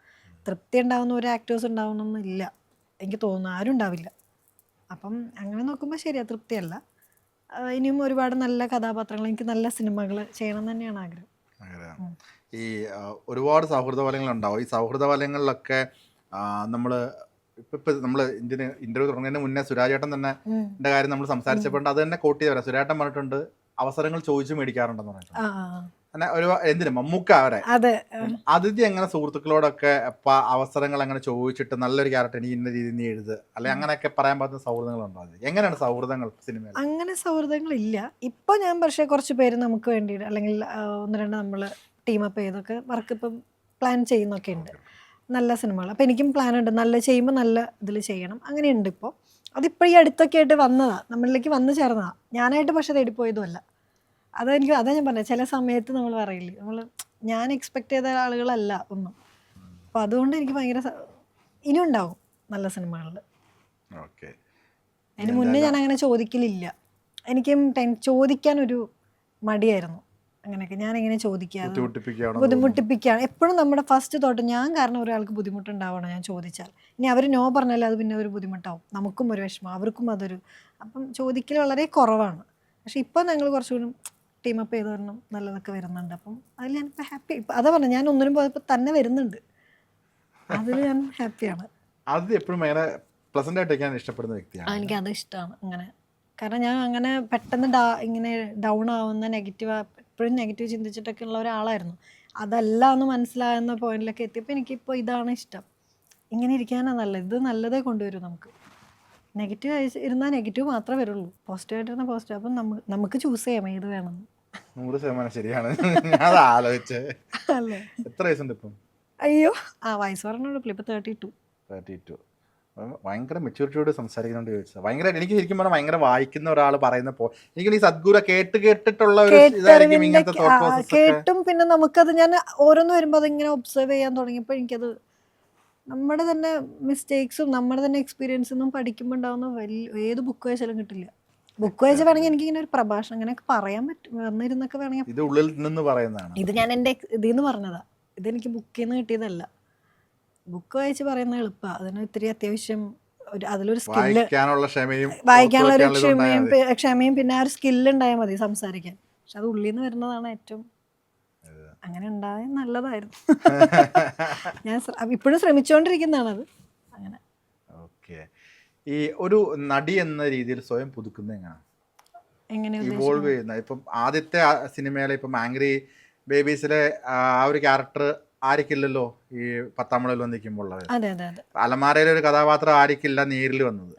തൃപ്തി ഉണ്ടാവുന്ന ഒരു ആക്ടേഴ്സ് ഉണ്ടാവണമെന്നില്ല എനിക്ക് തോന്നുന്നു, ആരും ഉണ്ടാവില്ല. അപ്പം അങ്ങനെ നോക്കുമ്പോൾ ശരിയാ, തൃപ്തിയല്ല. ഇനിയും ഒരുപാട് നല്ല കഥാപാത്രങ്ങൾ, എനിക്ക് നല്ല സിനിമകൾ ചെയ്യണം എന്ന് തന്നെയാണ് ആഗ്രഹം. ഈ ഒരുപാട് സൗഹൃദ വലയങ്ങളുണ്ടാവും. ഈ സൗഹൃദ വലയങ്ങളിലൊക്കെ നമ്മൾ ഇപ്പം നമ്മൾ ഇന്റർവ്യൂ തുടങ്ങുന്നതിന് മുന്നേ സുരാജേട്ടൻ തന്നെ എൻ്റെ കാര്യം നമ്മൾ സംസാരിച്ചപ്പോൾ അത് തന്നെ കോട്ട് ചെയ്ത് വരാം. സുരാജേട്ടൻ പറഞ്ഞിട്ടുണ്ട് അവസരങ്ങൾ ചോദിച്ചു മേടിക്കാറുണ്ടെന്ന് പറഞ്ഞിട്ടുണ്ട്. ഒരു എന്തിനും മമ്മൂക്ക അവരെ അതിഥി എങ്ങനെ സുഹൃത്തുക്കളോടൊക്കെ അവസരങ്ങൾ അങ്ങനെ ചോദിച്ചിട്ട് നല്ലൊരു ക്യാരക്ടർ എനിക്ക് ഇന്ന രീതിയിൽ നീ എഴുത് അല്ലെങ്കിൽ അങ്ങനെയൊക്കെ പറയാൻ പറ്റുന്ന സൗഹൃദങ്ങളുണ്ടോ? എങ്ങനെയാണ് സൗഹൃദങ്ങൾ സിനിമയിൽ? അങ്ങനെ സൗഹൃദങ്ങളില്ല ഇപ്പൊ. ഞാൻ പക്ഷേ കുറച്ച് പേര് നമുക്ക് വേണ്ടിയിട്ട് അല്ലെങ്കിൽ ഒന്ന് രണ്ട് നമ്മൾ ടീമപ്പ് ചെയ്തൊക്കെ വർക്ക് ഇപ്പം പ്ലാൻ ചെയ്യുന്നൊക്കെ ഉണ്ട്, നല്ല സിനിമകൾ. അപ്പോൾ എനിക്കും പ്ലാൻ ഉണ്ട്, നല്ല ചെയ്യുമ്പോൾ നല്ല ഇതിൽ ചെയ്യണം, അങ്ങനെയുണ്ട് ഇപ്പോൾ. അതിപ്പോൾ ഈ അടുത്തൊക്കെ ആയിട്ട് വന്നതാണ്, നമ്മളിലേക്ക് വന്നു ചേർന്നതാണ്. ഞാനായിട്ട് പക്ഷേ തേടിപ്പോയതുമല്ല. അതാ ഞാൻ പറഞ്ഞത്, ചില സമയത്ത് നമ്മൾ പറയില്ലേ, ഞാൻ എക്സ്പെക്ട് ചെയ്ത ആളുകളല്ല ഒന്നും. അപ്പോൾ അതുകൊണ്ട് എനിക്ക് ഭയങ്കര ഇനിയും ഉണ്ടാവും നല്ല സിനിമകളിൽ. അതിന് മുന്നേ ഞാൻ അങ്ങനെ ചോദിക്കലില്ല. എനിക്കും ചോദിക്കാനൊരു മടിയായിരുന്നു. അങ്ങനെയൊക്കെ ഞാൻ എങ്ങനെ ചോദിക്കാതെ ബുദ്ധിമുട്ടിപ്പിക്കുകയാണ് എപ്പോഴും. നമ്മുടെ ഫസ്റ്റ് തോട്ട് ഞാൻ കാരണം ഒരാൾക്ക് ബുദ്ധിമുട്ടുണ്ടാവണം ഞാൻ ചോദിച്ചാൽ. ഇനി അവർ നോ പറഞ്ഞാൽ അത് പിന്നെ ഒരു ബുദ്ധിമുട്ടാവും, നമുക്കും ഒരു വിഷമം, അവർക്കും അതൊരു. അപ്പം ചോദിക്കൽ വളരെ കുറവാണ്. പക്ഷെ ഇപ്പം ഞങ്ങൾ കുറച്ചുകൂടി ടീമപ്പ് ചെയ്ത് വരണം, നല്ലതൊക്കെ വരുന്നുണ്ട്. അപ്പം അതിൽ ഞാനിപ്പോൾ ഹാപ്പി. അതാ പറഞ്ഞത്, ഞാൻ ഒന്നിനും പോയപ്പോൾ തന്നെ വരുന്നുണ്ട്, അതിൽ ഞാൻ ഹാപ്പിയാണ്. അത് എപ്പോഴും പ്ലസന്റ് ആയിട്ട് ഇഷ്ടപ്പെടുന്ന വ്യക്തിയാണ്. എനിക്കത് ഇഷ്ടമാണ് അങ്ങനെ. കാരണം ഞാൻ അങ്ങനെ പെട്ടെന്ന് ഇങ്ങനെ ഡൗൺ ആവുന്ന എപ്പോഴും നെഗറ്റീവ് ചിന്തിച്ചിട്ടൊക്കെ ഉള്ള ഒരാളായിരുന്നു. അതല്ല എന്ന് മനസ്സിലാകുന്ന പോയിന്റിലൊക്കെ എത്തിയപ്പോൾ എനിക്കിപ്പോൾ ഇതാണ് ഇഷ്ടം. ഇങ്ങനെ ഇരിക്കാനാണ് നല്ലത്, ഇത് നല്ലതേ കൊണ്ടുവരും നമുക്ക്. നെഗറ്റീവ് ഇരുന്നാൽ നെഗറ്റീവ് മാത്രമേ വരുള്ളൂ, പോസിറ്റീവായിട്ടിരുന്ന പോസിറ്റീവ്. അപ്പം നമുക്ക് ചൂസ് ചെയ്യാം ഏത് വേണമെന്ന്. 100% ശരിയാണ്. ഞാൻ ആലോചിച്ചേ. അല്ലേ? എത്ര വയസ്സുണ്ട് ഇപ്പം? അയ്യോ, വയസ്സ് പറഞ്ഞോളൂ, ഇപ്പം 32. ഭയങ്കര മെച്യൂരിറ്റിയോട് സംസാരിക്കുന്നോണ്ട് ചോദിച്ചത്. ഭയങ്കര എനിക്ക് ശരിക്കും പറഞ്ഞാൽ ഭയങ്കര വായിക്കുന്ന ഒരാൾ പറയുന്നപ്പോ എനിക്ക് ഈ സദ്ഗുരു കേട്ടിട്ടുള്ള ഒരു ഇതായിരിക്കും ഇങ്ങനത്തെ തോട്ട് പ്രോസസ് കേട്ടും. പിന്നെ നമുക്കത് ഞാൻ ഓരോന്ന് വരുമ്പോൾ അതിങ്ങനെ ഒബ്സർവ് ചെയ്യാൻ തുടങ്ങിയപ്പോൾ എനിക്കത് നമ്മുടെ തന്നെ മിസ്റ്റേക്സും നമ്മുടെ തന്നെ എക്സ്പീരിയൻസിൽ നിന്നും പഠിക്കുമ്പോൾ ഉണ്ടാവുന്ന ഏത് ബുക്ക് വായിച്ചാലും കിട്ടില്ല. ബുക്ക് വായിച്ച് വേണമെങ്കിൽ എനിക്കിങ്ങനെ ഒരു പ്രഭാഷണം അങ്ങനെയൊക്കെ പറയാൻ പറ്റും, വന്നിരുന്നൊക്കെ വേണമെങ്കിൽ. ഇത് ഉള്ളിൽ നിന്ന് പറയുന്നതാണ്. ഇത് ഞാൻ എൻ്റെ ഇതിൽ നിന്ന് പറഞ്ഞതാ, ഇതെനിക്ക് ബുക്കിൽ നിന്ന് കിട്ടിയതല്ല. ബുക്ക് വായിച്ച് പറയുന്നത് എളുപ്പമാണ്, അതിന് ഇത്തിരി അത്യാവശ്യം അതിലൊരു സ്കില്ല്, വായിക്കാനുള്ള ഒരു ക്ഷമയും പിന്നെ ആ ഒരു സ്കില്ല് ഉണ്ടായാൽ മതി സംസാരിക്കാൻ. പക്ഷെ അത് ഉള്ളിൽ നിന്ന് വരുന്നതാണ് ഏറ്റവും. അങ്ങനെ ഉണ്ടായ നല്ലതായിരുന്നു. ഞാൻ ഇപ്പോഴും ശ്രമിച്ചുകൊണ്ടിരിക്കുന്നതാണത്. അങ്ങനെ ഈ ഒരു നടി എന്ന രീതിയിൽ സ്വയം പുതുക്കുന്നത് എങ്ങനെ ഇവോൾവ് ചെയ്യുന്നത്? ഇപ്പം ആദ്യത്തെ സിനിമയിലെ ഇപ്പം ആംഗ്രി ബേബീസിലെ ആ ഒരു ക്യാരക്ടർ ആരിക്കില്ലല്ലോ ഈ 10-ാം മുളയിൽ വന്നിരിക്കുമ്പോൾ. അലമാരയിലെ ഒരു കഥാപാത്രം ആരിക്കില്ല നേരിൽ വന്നത്.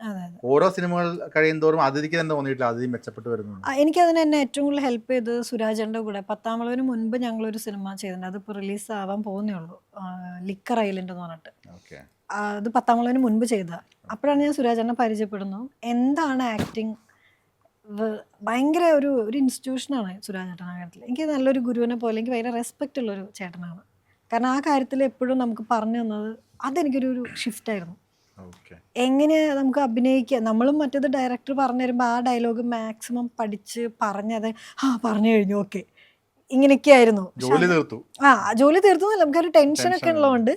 ഓരോ സിനിമകൾ കഴിയുന്തോറും അതിഥിക്ക് തന്നെ തോന്നിയിട്ടില്ല അതിഥി മെച്ചപ്പെട്ട് വരുന്നു. എനിക്കതിന് എന്നെ ഏറ്റവും കൂടുതൽ ഹെൽപ്പ് ചെയ്തത് സുരാജന്റെ കൂടെ 10-ാം മുളവിന് മുൻപ് ഞങ്ങളൊരു സിനിമ ചെയ്തിട്ടുണ്ട്, അതിപ്പോൾ റിലീസ് ആവാൻ പോകുന്നേ ഉള്ളൂ, ലിക്കർ ഐലൻഡ് എന്ന് പറഞ്ഞിട്ട്. അത് 10-ാം മുളവിന് മുൻപ് ചെയ്തതാണ്. അപ്പോഴാണ് ഞാൻ സുരാജനെ പരിചയപ്പെടുന്നു. എന്താണ് ആക്ടിങ്, ഭയങ്കര ഒരു ഇൻസ്റ്റിറ്റ്യൂഷനാണ് സുരാജ് ചേട്ടൻ ആ കാര്യത്തിൽ. എനിക്ക് നല്ലൊരു ഗുരുവിനെ പോലെ എനിക്ക് ഭയങ്കര റെസ്പെക്റ്റ് ഉള്ളൊരു ചേട്ടനാണ്. കാരണം ആ കാര്യത്തിൽ എപ്പോഴും നമുക്ക് പറഞ്ഞു തന്നത് അതെനിക്കൊരു ഷിഫ്റ്റായിരുന്നു. എങ്ങനെ നമുക്ക് അഭിനയിക്കുക, നമ്മളും മറ്റേത് ഡയറക്ടർ പറഞ്ഞു തരുമ്പോൾ ആ ഡയലോഗ് മാക്സിമം പഠിച്ച് പറഞ്ഞത് പറഞ്ഞു കഴിഞ്ഞു, ഓക്കെ ഇങ്ങനെയൊക്കെ ആയിരുന്നു. ജോലി തീർത്തു എന്നല്ല, നമുക്കൊരു ടെൻഷനൊക്കെ ഉള്ളതുകൊണ്ട്.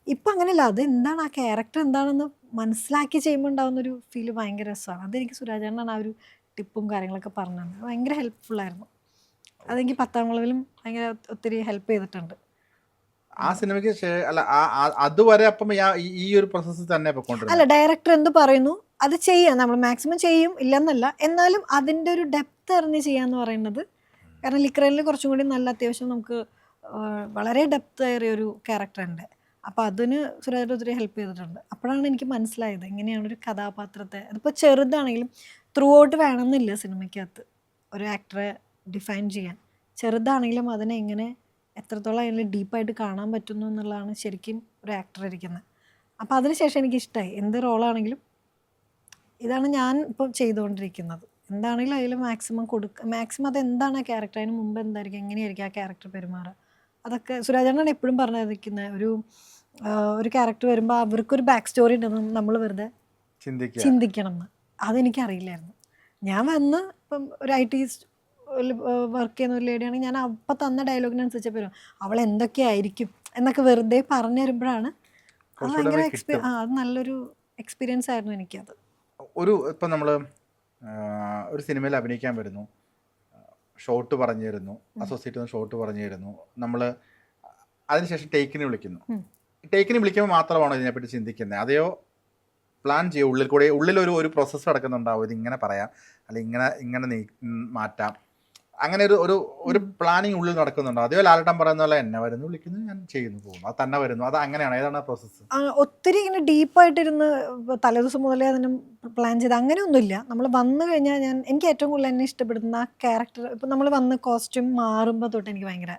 ഇപ്പം അങ്ങനെയല്ല, അത് എന്താണ് ആ ക്യാരക്ടർ എന്താണെന്ന് മനസ്സിലാക്കി ചെയ്യുമ്പോൾ ഉണ്ടാകുന്നൊരു ഫീല് ഭയങ്കര രസമാണ്. അതെനിക്ക് സുരാജേട്ടനാണ് ആ ഒരു ടിപ്പും കാര്യങ്ങളൊക്കെ പറഞ്ഞു തന്നത്, ഭയങ്കര ഹെൽപ്ഫുള്ളായിരുന്നു. അതെനിക്ക് 10-ാം മുളവിലും ഭയങ്കര ഒത്തിരി ഹെൽപ്പ് ചെയ്തിട്ടുണ്ട്. ആ സിനിമയ്ക്ക് അല്ല അതുവരെ അപ്പം ഈ ഒരു പ്രോസസ്സ് തന്നെ അല്ല, ഡയറക്ടർ എന്ത് പറയുന്നു അത് ചെയ്യാം, നമ്മൾ മാക്സിമം ചെയ്യും, ഇല്ലെന്നല്ല. എന്നാലും അതിൻ്റെ ഒരു ഡെപ്ത് അറിഞ്ഞ് ചെയ്യാന്ന് പറയുന്നത്, കാരണം ലിക്രയിൽ കുറച്ചും കൂടി നല്ല അത്യാവശ്യം നമുക്ക് വളരെ ഡെപ്ത് ഏറിയ ഒരു ക്യാരക്ടറുണ്ട്. അപ്പോൾ അതിന് സുരാജ് ഒത്തിരി ഹെൽപ്പ് ചെയ്തിട്ടുണ്ട്. അപ്പോഴാണ് എനിക്ക് മനസ്സിലായത് എങ്ങനെയാണ് ഒരു കഥാപാത്രത്തെ, അതിപ്പോൾ ചെറുതാണെങ്കിലും ത്രൂ ഔട്ട് വേണമെന്നില്ല സിനിമയ്ക്കകത്ത് ഒരു ആക്ടറെ ഡിഫൈൻ ചെയ്യാൻ. ചെറുതാണെങ്കിലും അതിനെ എങ്ങനെ എത്രത്തോളം അതിൽ ഡീപ്പായിട്ട് കാണാൻ പറ്റുന്നു എന്നുള്ളതാണ് ശരിക്കും ഒരു ആക്ടർ ഇരിക്കുന്നത്. അപ്പോൾ അതിനുശേഷം എനിക്കിഷ്ടമായി എന്ത് റോളാണെങ്കിലും. ഇതാണ് ഞാൻ ഇപ്പോൾ ചെയ്തുകൊണ്ടിരിക്കുന്നത്. എന്താണെങ്കിലും അതിൽ മാക്സിമം മാക്സിമം അതെന്താണ് ആ ക്യാരക്ടർ, അതിന് മുമ്പ് എന്തായിരിക്കും, എങ്ങനെയായിരിക്കും ആ ക്യാരക്ടർ പെരുമാറുക, അതൊക്കെ സുരാജേട്ടനാണ് എപ്പോഴും പറഞ്ഞിരിക്കുന്നത്. ഒരു ക്യാരക്ടർ വരുമ്പോൾ അവർക്കൊരു ബാക്ക് സ്റ്റോറി ഉണ്ടെന്ന് നമ്മൾ വെറുതെ ചിന്തിക്കണം എന്ന്. അതെനിക്കറിയില്ലായിരുന്നു. ഞാൻ വന്ന് ഇപ്പം ഒരു IT വർക്ക് ചെയ്യുന്ന ഒരു ലേഡിയാണെങ്കിൽ ഞാൻ അപ്പം തന്ന ഡയലോഗിനനുസരിച്ച് വരും അവൾ എന്തൊക്കെയായിരിക്കും എന്നൊക്കെ വെറുതെ പറഞ്ഞു തരുമ്പോഴാണ് അത് ഭയങ്കര അത് നല്ലൊരു എക്സ്പീരിയൻസ് ആയിരുന്നു എനിക്കത്. ഒരു ഇപ്പം നമ്മൾ ഒരു സിനിമയിൽ അഭിനയിക്കാൻ വരുന്നു, ഷോട്ട് പറഞ്ഞു തരുന്നു, അസോസിയേറ്റ് നിന്ന് ഷോട്ട് പറഞ്ഞു തരുന്നു, നമ്മൾ അതിനുശേഷം ടേക്കിന് വിളിക്കുന്നു. ടേക്കിന് വിളിക്കുമ്പോൾ മാത്രമാണോ ഇതിനെപ്പറ്റി ചിന്തിക്കുന്നത്, അതെയോ പ്ലാൻ ചെയ്യും ഉള്ളിൽ കൂടെ, ഉള്ളിലൊരു പ്രോസസ്സ് നടക്കുന്നുണ്ടാവും, ഇതിങ്ങനെ പറയാം അല്ലെങ്കിൽ ഇങ്ങനെ മാറ്റാം, അങ്ങനെ ഒരു പ്ലാനിങ് ഉള്ളിൽ നടക്കുന്നുണ്ടോ, അതോ ലാലേട്ടൻ പറയുന്ന പോലെ എന്നെ വരുന്നു വിളിക്കുന്നു ഞാൻ ചെയ്യുന്നു പോകുന്നു, അത് തന്നെ വരുന്നു, അത് അങ്ങനെയാണ്, ഏതാണ് ആ പ്രോസസ്സ്? ഒത്തിരി ഇങ്ങനെ ഡീപ്പായിട്ടിരുന്ന് തലേദിവസം മുതലേ അതിന് പ്ലാൻ ചെയ്ത് അങ്ങനെയൊന്നുമില്ല. നമ്മൾ വന്നു കഴിഞ്ഞാൽ എനിക്ക് ഏറ്റവും കൂടുതൽ എന്നെ ഇഷ്ടപ്പെടുന്ന ആ ക്യാരക്ടർ, ഇപ്പം നമ്മൾ വന്ന് കോസ്റ്റ്യൂം മാറുമ്പോൾ തൊട്ട് എനിക്ക് ഭയങ്കര,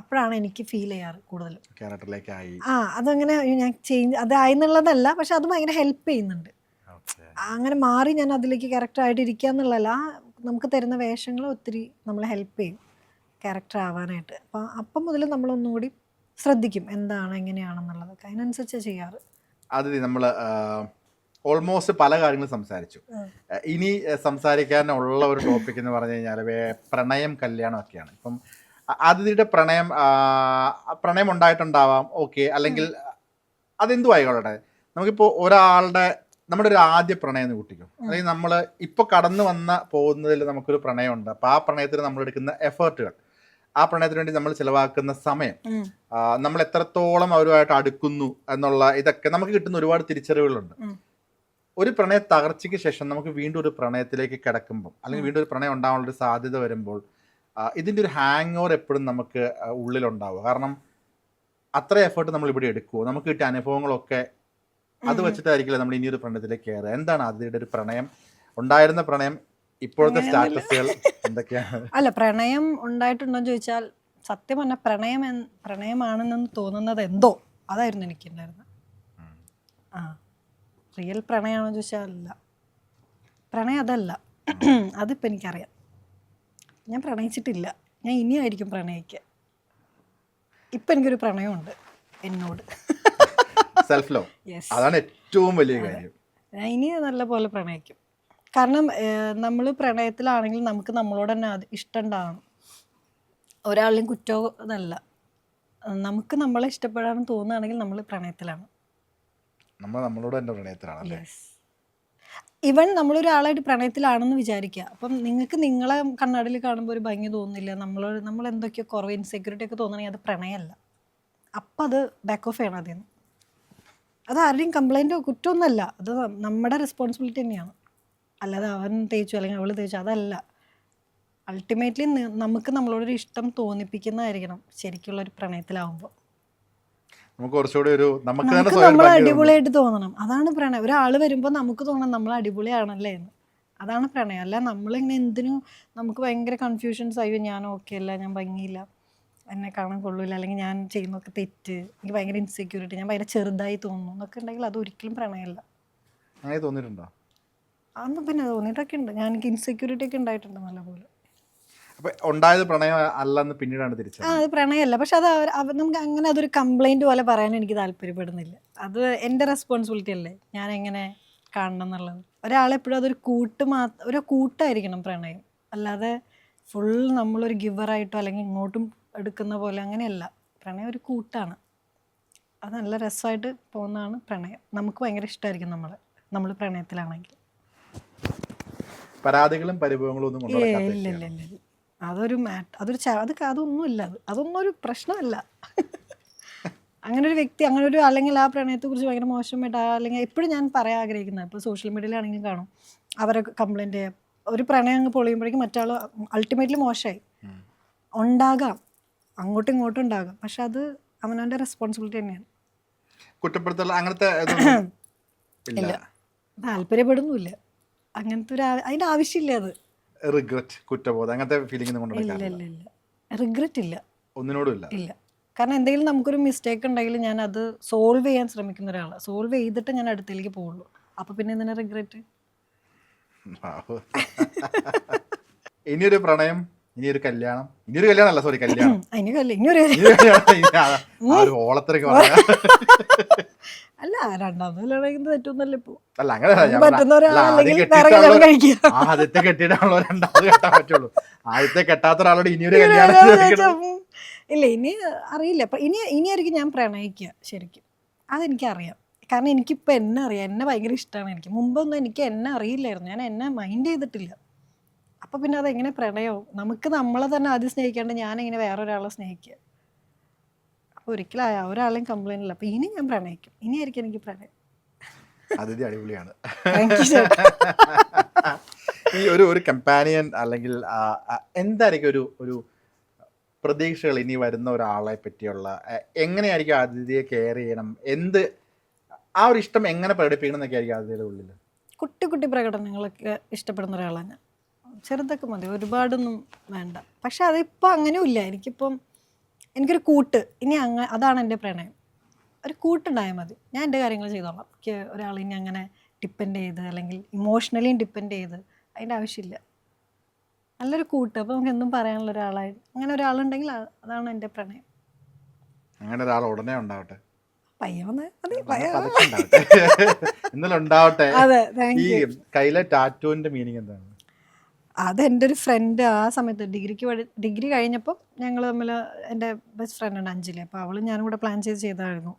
അപ്പോഴാണ് എനിക്ക് ഫീൽ ചെയ്യാറ് കൂടുതലും ക്യാരക്ടറിലേക്കായി. അതങ്ങനെ ഞാൻ ചേഞ്ച് അതായെന്നുള്ളതല്ല, പക്ഷെ അത് ഭയങ്കര ഹെൽപ്പ് ചെയ്യുന്നുണ്ട്. അങ്ങനെ മാറി ഞാൻ അതിലേക്ക് ക്യാരക്ടറായിട്ട് ഇരിക്കുക എന്നുള്ളതല്ല, നമുക്ക് തരുന്ന വേഷങ്ങൾ ഒത്തിരി നമ്മളെ ഹെൽപ്പ് ചെയ്യും ക്യാരക്ടർ ആവാനായിട്ട്. അപ്പം മുതൽ നമ്മളൊന്നുകൂടി ശ്രദ്ധിക്കും എന്താണ് എങ്ങനെയാണെന്നുള്ളതൊക്കെ, അതിനനുസരിച്ച് ചെയ്യാറ്. അത് നമ്മൾ ഓൾമോസ്റ്റ് പല കാര്യങ്ങളും സംസാരിച്ചു. ഇനി സംസാരിക്കാനുള്ള ഒരു ടോപ്പിക് എന്ന് പറഞ്ഞു കഴിഞ്ഞാൽ പ്രണയം, കല്യാണം ഒക്കെയാണ്. ഇപ്പം അതിഥിയുടെ പ്രണയം ഉണ്ടായിട്ടുണ്ടാവാം, ഓക്കെ, അല്ലെങ്കിൽ അതെന്തു ആയിക്കോട്ടെ. നമുക്കിപ്പോൾ നമ്മുടെ ഒരു ആദ്യ പ്രണയം എന്ന് കൂട്ടിക്കും, അല്ലെങ്കിൽ നമ്മൾ ഇപ്പോൾ കടന്നു പോകുന്നതിൽ നമുക്കൊരു പ്രണയമുണ്ട്. അപ്പോൾ ആ പ്രണയത്തിന് നമ്മൾ എടുക്കുന്ന എഫേർട്ടുകൾ, ആ പ്രണയത്തിന് വേണ്ടി നമ്മൾ ചിലവാക്കുന്ന സമയം, നമ്മൾ എത്രത്തോളം അവരുമായിട്ട് അടുക്കുന്നു എന്നുള്ള ഇതൊക്കെ നമുക്ക് കിട്ടുന്ന ഒരുപാട് തിരിച്ചറിവുകളുണ്ട്. ഒരു പ്രണയ തകർച്ചയ്ക്ക് ശേഷം നമുക്ക് വീണ്ടും ഒരു പ്രണയത്തിലേക്ക് കിടക്കുമ്പോൾ, അല്ലെങ്കിൽ വീണ്ടും ഒരു പ്രണയം ഉണ്ടാകാനുള്ളൊരു സാധ്യത വരുമ്പോൾ ഇതിൻ്റെ ഒരു ഹാങ് ഓവർ എപ്പോഴും നമുക്ക് ഉള്ളിലുണ്ടാവുക. കാരണം അത്ര എഫേർട്ട് നമ്മൾ ഇവിടെ എടുക്കുമോ, നമുക്ക് കിട്ടിയ അനുഭവങ്ങളൊക്കെ അത് വെച്ചിട്ടായിരിക്കില്ല നമ്മൾ ഇനിയൊരു പ്രണയത്തിലേക്ക് കയറുക. എന്താണ് അതിൻ്റെ ഒരു പ്രണയം, ഉണ്ടായിരുന്ന പ്രണയം, ഇപ്പോഴത്തെ സ്റ്റാറ്റസുകൾ എന്തൊക്കെയാണ്? അല്ല, പ്രണയം ഉണ്ടായിട്ടുണ്ടോയെന്ന് ചോദിച്ചാൽ സത്യം പറഞ്ഞാൽ പ്രണയമാണെന്ന് തോന്നുന്നത് എന്തോ അതായിരുന്നു എനിക്കുണ്ടായിരുന്നത്. റിയൽ പ്രണയമാണോ ചോദിച്ചാൽ അല്ല, പ്രണയം അതല്ല. അതിപ്പോൾ എനിക്കറിയാം, ഞാൻ പ്രണയിച്ചിട്ടില്ല, ഞാൻ ഇനിയായിരിക്കും പ്രണയിക്കുക. ഇപ്പം എനിക്കൊരു പ്രണയമുണ്ട് എന്നോട്. സെൽഫ് ലവ്, അതാണ് ഏറ്റവും വലിയ കാര്യം. ഞാൻ ഇനി നല്ല പോലെ പ്രണയിക്കും. കാരണം നമ്മൾ പ്രണയത്തിലാണെങ്കിൽ നമുക്ക് നമ്മളോട് തന്നെ ഇഷ്ടം ഉണ്ടാവണം. ഒരാളുടെയും കുറ്റവും അതല്ല, നമുക്ക് നമ്മളെ ഇഷ്ടപ്പെടാൻ തോന്നുകയാണെങ്കിൽ നമ്മൾ പ്രണയത്തിലാണ്. നമ്മളോട് തന്നെ പ്രണയത്തിലാണ്. ഈവൻ നമ്മളൊരാളായിട്ട് പ്രണയത്തിലാണെന്ന് വിചാരിക്കുക, അപ്പം നിങ്ങൾക്ക് നിങ്ങളെ കണ്ണാടിയിൽ കാണുമ്പോൾ ഒരു ഭംഗി തോന്നുന്നില്ല, നമ്മൾ എന്തൊക്കെയോ കുറവ് ഇൻസെക്യൂരിറ്റി ഒക്കെ തോന്നണമെങ്കിൽ അത് പ്രണയമല്ല. അപ്പം അത് ബാക്ക് ഓഫ് ചെയ്യണം അതിന്. അത് ആരുടെയും കംപ്ലൈൻറ്റോ കുറ്റമൊന്നുമല്ല, അത് നമ്മുടെ റെസ്പോൺസിബിലിറ്റി തന്നെയാണ്. അല്ലാതെ അവൻ തേച്ചു അല്ലെങ്കിൽ അവൾ തേച്ചു അതല്ല. അൾട്ടിമേറ്റ്ലി നമുക്ക് നമ്മളോടൊരു ഇഷ്ടം തോന്നിപ്പിക്കുന്നതായിരിക്കണം ശരിക്കുള്ളൊരു പ്രണയത്തിലാവുമ്പോൾ. നമുക്ക് നമ്മൾ അടിപൊളിയായിട്ട് തോന്നണം, അതാണ് പ്രണയം. ഒരാൾ വരുമ്പോൾ നമുക്ക് തോന്നണം നമ്മൾ അടിപൊളിയാണല്ലേ എന്ന്, അതാണ് പ്രണയം. അല്ല നമ്മളിങ്ങനെ എന്തിനും നമുക്ക് ഭയങ്കര കൺഫ്യൂഷൻസ്, അയ്യോ ഞാൻ ഓക്കെ അല്ല, ഞാൻ ഭംഗിയില്ല, എന്നെ കാണാൻ കൊള്ളില്ല, അല്ലെങ്കിൽ ഞാൻ ചെയ്യുന്നതൊക്കെ തെറ്റ്, എനിക്ക് ഭയങ്കര ഇൻസെക്യൂരിറ്റി, ഞാൻ ഭയങ്കര ചെറുതായി തോന്നുന്നു എന്നൊക്കെ ഉണ്ടെങ്കിൽ അത് ഒരിക്കലും പ്രണയമല്ല. അങ്ങനെ തോന്നിയിട്ടുണ്ടോ? അന്ന് പിന്നെ തോന്നിയിട്ടൊക്കെ ഉണ്ട്, ഞാൻ എനിക്ക് ഇൻസെക്യൂരിറ്റി ഒക്കെ ഉണ്ടായിട്ടുണ്ട് നല്ലപോലെ. ഉണ്ടായത് പ്രണയം അല്ലെന്ന് പിന്നീടാണ് തിരിച്ചത്. അത് പ്രണയമല്ല, പക്ഷെ അത് നമുക്ക് അങ്ങനെ അതൊരു കംപ്ലൈൻറ്റ് പോലെ പറയാൻ എനിക്ക് താല്പര്യപ്പെടുന്നില്ല. അത് എൻ്റെ റെസ്പോൺസിബിലിറ്റി അല്ലേ, ഞാൻ എങ്ങനെ കാണണം എന്നുള്ളത്. ഒരാളെപ്പോഴും അതൊരു ഒരു കൂട്ടായിരിക്കണം പ്രണയം, അല്ലാതെ ഫുൾ നമ്മളൊരു ഗിവറായിട്ടോ അല്ലെങ്കിൽ ഇങ്ങോട്ടും എടുക്കുന്ന പോലെ അങ്ങനെയല്ല. പ്രണയം ഒരു കൂട്ടാണ്, അത് നല്ല രസമായിട്ട് പോകുന്നതാണ് പ്രണയം. നമുക്ക് ഭയങ്കര ഇഷ്ടമായിരിക്കും നമ്മൾ പ്രണയത്തിലാണെങ്കിൽ. പരാതികളും പരിഭവങ്ങളും ഒന്നും ഇല്ല, അതൊന്നുമില്ല, അതൊന്നും ഒരു പ്രശ്നമല്ല. അങ്ങനെ ഒരു വ്യക്തി, അങ്ങനെ ഒരു അല്ലെങ്കിൽ ആ പ്രണയത്തെക്കുറിച്ച് ഭയങ്കര മോശമായിട്ട്, അല്ലെങ്കിൽ എപ്പോഴും ഞാൻ പറയാൻ ആഗ്രഹിക്കുന്നത്, ഇപ്പോൾ സോഷ്യൽ മീഡിയയിലാണെങ്കിലും കാണും അവരെ കംപ്ലൈൻറ്റ് ചെയ്യാം, ഒരു പ്രണയം അങ്ങ് പൊളിയുമ്പോഴേക്കും മറ്റാൾ അൾട്ടിമേറ്റ്ലി മോശമായി. ഉണ്ടാകാം, അങ്ങോട്ടും ഇങ്ങോട്ടും ഉണ്ടാകാം, പക്ഷെ അത് അവനവൻ്റെ റെസ്പോൺസിബിലിറ്റി തന്നെയാണ്. കുറ്റപ്പെടുത്തൽ അങ്ങനത്തെ ഇല്ല, താല്പര്യപ്പെടുന്നില്ല, അങ്ങനത്തെ അതിൻ്റെ ആവശ്യമില്ല. അത് റിഗ്രറ്റ്, കുറ്റബോധം, അങ്ങനത്തെ ഫീലിംഗ് ഇല്ല, റിഗ്രറ്റ് ഇല്ല, ഒന്നിനോടും ഇല്ല. കാരണം എന്തെങ്കിലും നമുക്കൊരു മിസ്റ്റേക്ക് ഉണ്ടെങ്കിൽ ഞാൻ അത് സോൾവ് ചെയ്യാൻ ശ്രമിക്കുന്ന ഒരാളാണ്. സോൾവ് ചെയ്തിട്ട് ഞാൻ അടുത്തേക്ക് പോകുള്ളൂ. അപ്പൊ പിന്നെ എന്തിനാ റിഗ്രറ്റ്? ഇനിയൊരു പ്രണയം, ഇനിയൊരു കല്യാണം, അല്ല സോറി കല്യാണം, അല്ല രണ്ടാമത് കല്യാണം തെറ്റൊന്നല്ല. ഇപ്പൊ അല്ല ആദ്യത്തെ കെട്ടിയിട്ടാണല്ലോ രണ്ടാമത് കെട്ടാൻ പറ്റുള്ളൂ. ആദ്യത്തെ കെട്ടാത്ത ഒരാളോട് ഇനിയൊരു കല്യാണം ഇല്ല, ഇനി അറിയില്ല. ഇനിയായിരിക്കും ഞാൻ പ്രണയിക്കുക ശരിക്കും, അതെനിക്കറിയാം. കാരണം എനിക്കിപ്പോൾ എന്നെ അറിയാം, എന്നെ ഭയങ്കര ഇഷ്ടമാണ് എനിക്ക്. മുമ്പൊന്നും എനിക്ക് എന്നെ അറിയില്ലായിരുന്നു, ഞാൻ എന്നെ മൈൻഡ് ചെയ്തിട്ടില്ല. അപ്പോൾ പിന്നെ അതെങ്ങനെ പ്രണയവും? നമുക്ക് നമ്മളെ തന്നെ ആദ്യം സ്നേഹിക്കാണ്ട് ഞാനെങ്ങനെ വേറൊരാളെ സ്നേഹിക്കുക? അപ്പോൾ ഒരിക്കലും ഒരാളെയും കംപ്ലൈൻ്റ് ഇല്ല. അപ്പോൾ ഇനി ഞാൻ പ്രണയിക്കും, ഇനിയായിരിക്കും എനിക്ക് പ്രണയം. അതിഥി അടിപൊളിയാണ്. താങ്ക് യു ചേട്ടാ. ഈ ഒരു കമ്പാനിയൻ അല്ലെങ്കിൽ എന്തായിരിക്കും ഒരു പ്രതീക്ഷകൾ ഇനി വരുന്ന ഒരാളെ പറ്റിയുള്ള, എങ്ങനെയായിരിക്കും അതിഥിയെ കെയർ ചെയ്യണം, ആ ഒരു ഇഷ്ടം എങ്ങനെ പ്രകടിപ്പിക്കണം എന്നൊക്കെ ആയിരിക്കും അതിഥിയുടെ ഉള്ളിൽ? കുട്ടി കുട്ടി പ്രകടനങ്ങളൊക്കെ ഇഷ്ടപ്പെടുന്ന ഒരാളാണ്. ചെറുതൊക്കെ മതി, ഒരുപാടൊന്നും വേണ്ട. പക്ഷെ അതിപ്പോൾ അങ്ങനെയും ഇല്ല. എനിക്കൊരു കൂട്ട്, ഇനി അതാണ് എൻ്റെ പ്രണയം. ഒരു കൂട്ടുണ്ടായാൽ മതി, ഞാൻ എൻ്റെ കാര്യങ്ങൾ ചെയ്തോളാം. എനിക്ക് ഒരാൾ ഇനി അങ്ങനെ ഡിപ്പെൻഡ് ചെയ്ത് അല്ലെങ്കിൽ ഇമോഷണലിയും ഡിപ്പെൻഡ് ചെയ്ത് അതിൻ്റെ ആവശ്യമില്ല. നല്ലൊരു കൂട്ട്, അപ്പോൾ നമുക്ക് എന്തും പറയാനുള്ള ഒരാളായി അങ്ങനെ ഒരാളുണ്ടെങ്കിൽ അതാണ് എൻ്റെ പ്രണയം. അങ്ങനെ ഒരാൾ ഉടനെ ഉണ്ടാവട്ടെ, പയ്യോന്ന് മതി, ഇന്നലെ ഉണ്ടാവട്ടെ. അതെ, ഈ കയ്യിലെ ടാറ്റൂവിന്റെ മീനിങ് എന്താണ്? അതെൻ്റെ ഒരു ഫ്രണ്ട് ആ സമയത്ത് ഡിഗ്രി കഴിഞ്ഞപ്പോൾ ഞങ്ങൾ തമ്മിൽ, എൻ്റെ ബെസ്റ്റ് ഫ്രണ്ട് ഉണ്ട് അഞ്ജലി, അപ്പോൾ അവളും ഞാനും കൂടെ പ്ലാൻ ചെയ്തായിരുന്നു.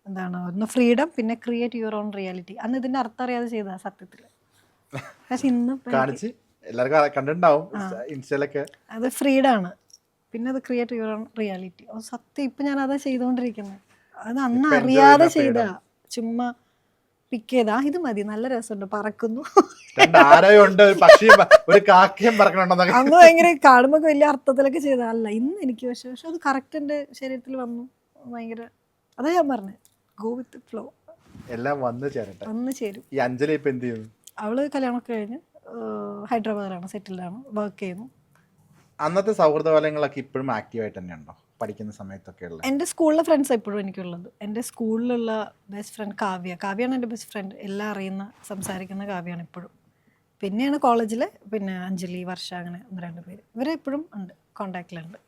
എന്താണ്, ഒന്ന് ഫ്രീഡം, പിന്നെ ക്രിയേറ്റ് യുവർ ഓൺ റിയാലിറ്റി. അന്ന് ഇതിൻ്റെ അർത്ഥം അറിയാതെ ചെയ്തതാണ് സത്യത്തിൽ. പക്ഷെ ഇന്ന് കാണിച്ച് എല്ലാവർക്കും കണ്ടിട്ടുണ്ടാവും ഇൻസ്റ്റയിലൊക്കെ. അത് ഫ്രീഡമാണ്, പിന്നെ അത് ക്രിയേറ്റ് യുവർ ഓൺ റിയാലിറ്റി. ഓ സത്യം, ഇപ്പം ഞാൻ അതാ ചെയ്തുകൊണ്ടിരിക്കുന്നത്. അത് അന്ന് അറിയാതെ ചെയ്താ, ചുമ്മാ പിക്ക് ചെയ്താ ഇത് മതി, നല്ല രസമുണ്ട്, പറക്കുന്നു. അന്ന് ഭയങ്കര കാണുമ്പോൾ വലിയ അർത്ഥത്തിലൊക്കെ ചെയ്തതല്ല, ഇന്ന് എനിക്ക് പക്ഷെ അത് കറക്റ്റ് എൻ്റെ ശരീരത്തിൽ വന്നു. ഭയങ്കര അതാ ഞാൻ പറഞ്ഞത്, ഗോ വിത്ത് ഫ്ലോ, എല്ലാം വന്ന് ചേരും. ഈ അഞ്ജലി ഇപ്പൊ എന്ത് ചെയ്യുന്നു? അവള് കല്യാണമൊക്കെ കഴിഞ്ഞ് ഹൈദരാബാദിലാണ് സെറ്റിൽഡാണ്, വർക്ക് ചെയ്യുന്നു. അന്നത്തെ സൗഹൃദ കാലങ്ങളൊക്കെ ഇപ്പോഴും ആക്റ്റീവായിട്ട് തന്നെ ഉണ്ടോ, പഠിക്കുന്ന സമയത്തൊക്കെ ഉള്ള? എൻ്റെ സ്കൂളിലെ ഫ്രണ്ട്സ് എപ്പോഴും എനിക്കുള്ളത്. എൻ്റെ സ്കൂളിലുള്ള ബെസ്റ്റ് ഫ്രണ്ട് കാവ്യാണ് എൻ്റെ ബെസ്റ്റ് ഫ്രണ്ട്. എല്ലാം അറിയുന്ന, സംസാരിക്കുന്ന കാവ്യാണ് ഇപ്പോഴും. പിന്നെയാണ് കോളേജിൽ, പിന്നെ അഞ്ജലി, വർഷ, അങ്ങനെ 1-2 പേര്. ഇവരെപ്പോഴും ഉണ്ട്, കോണ്ടാക്റ്റിലുണ്ട്.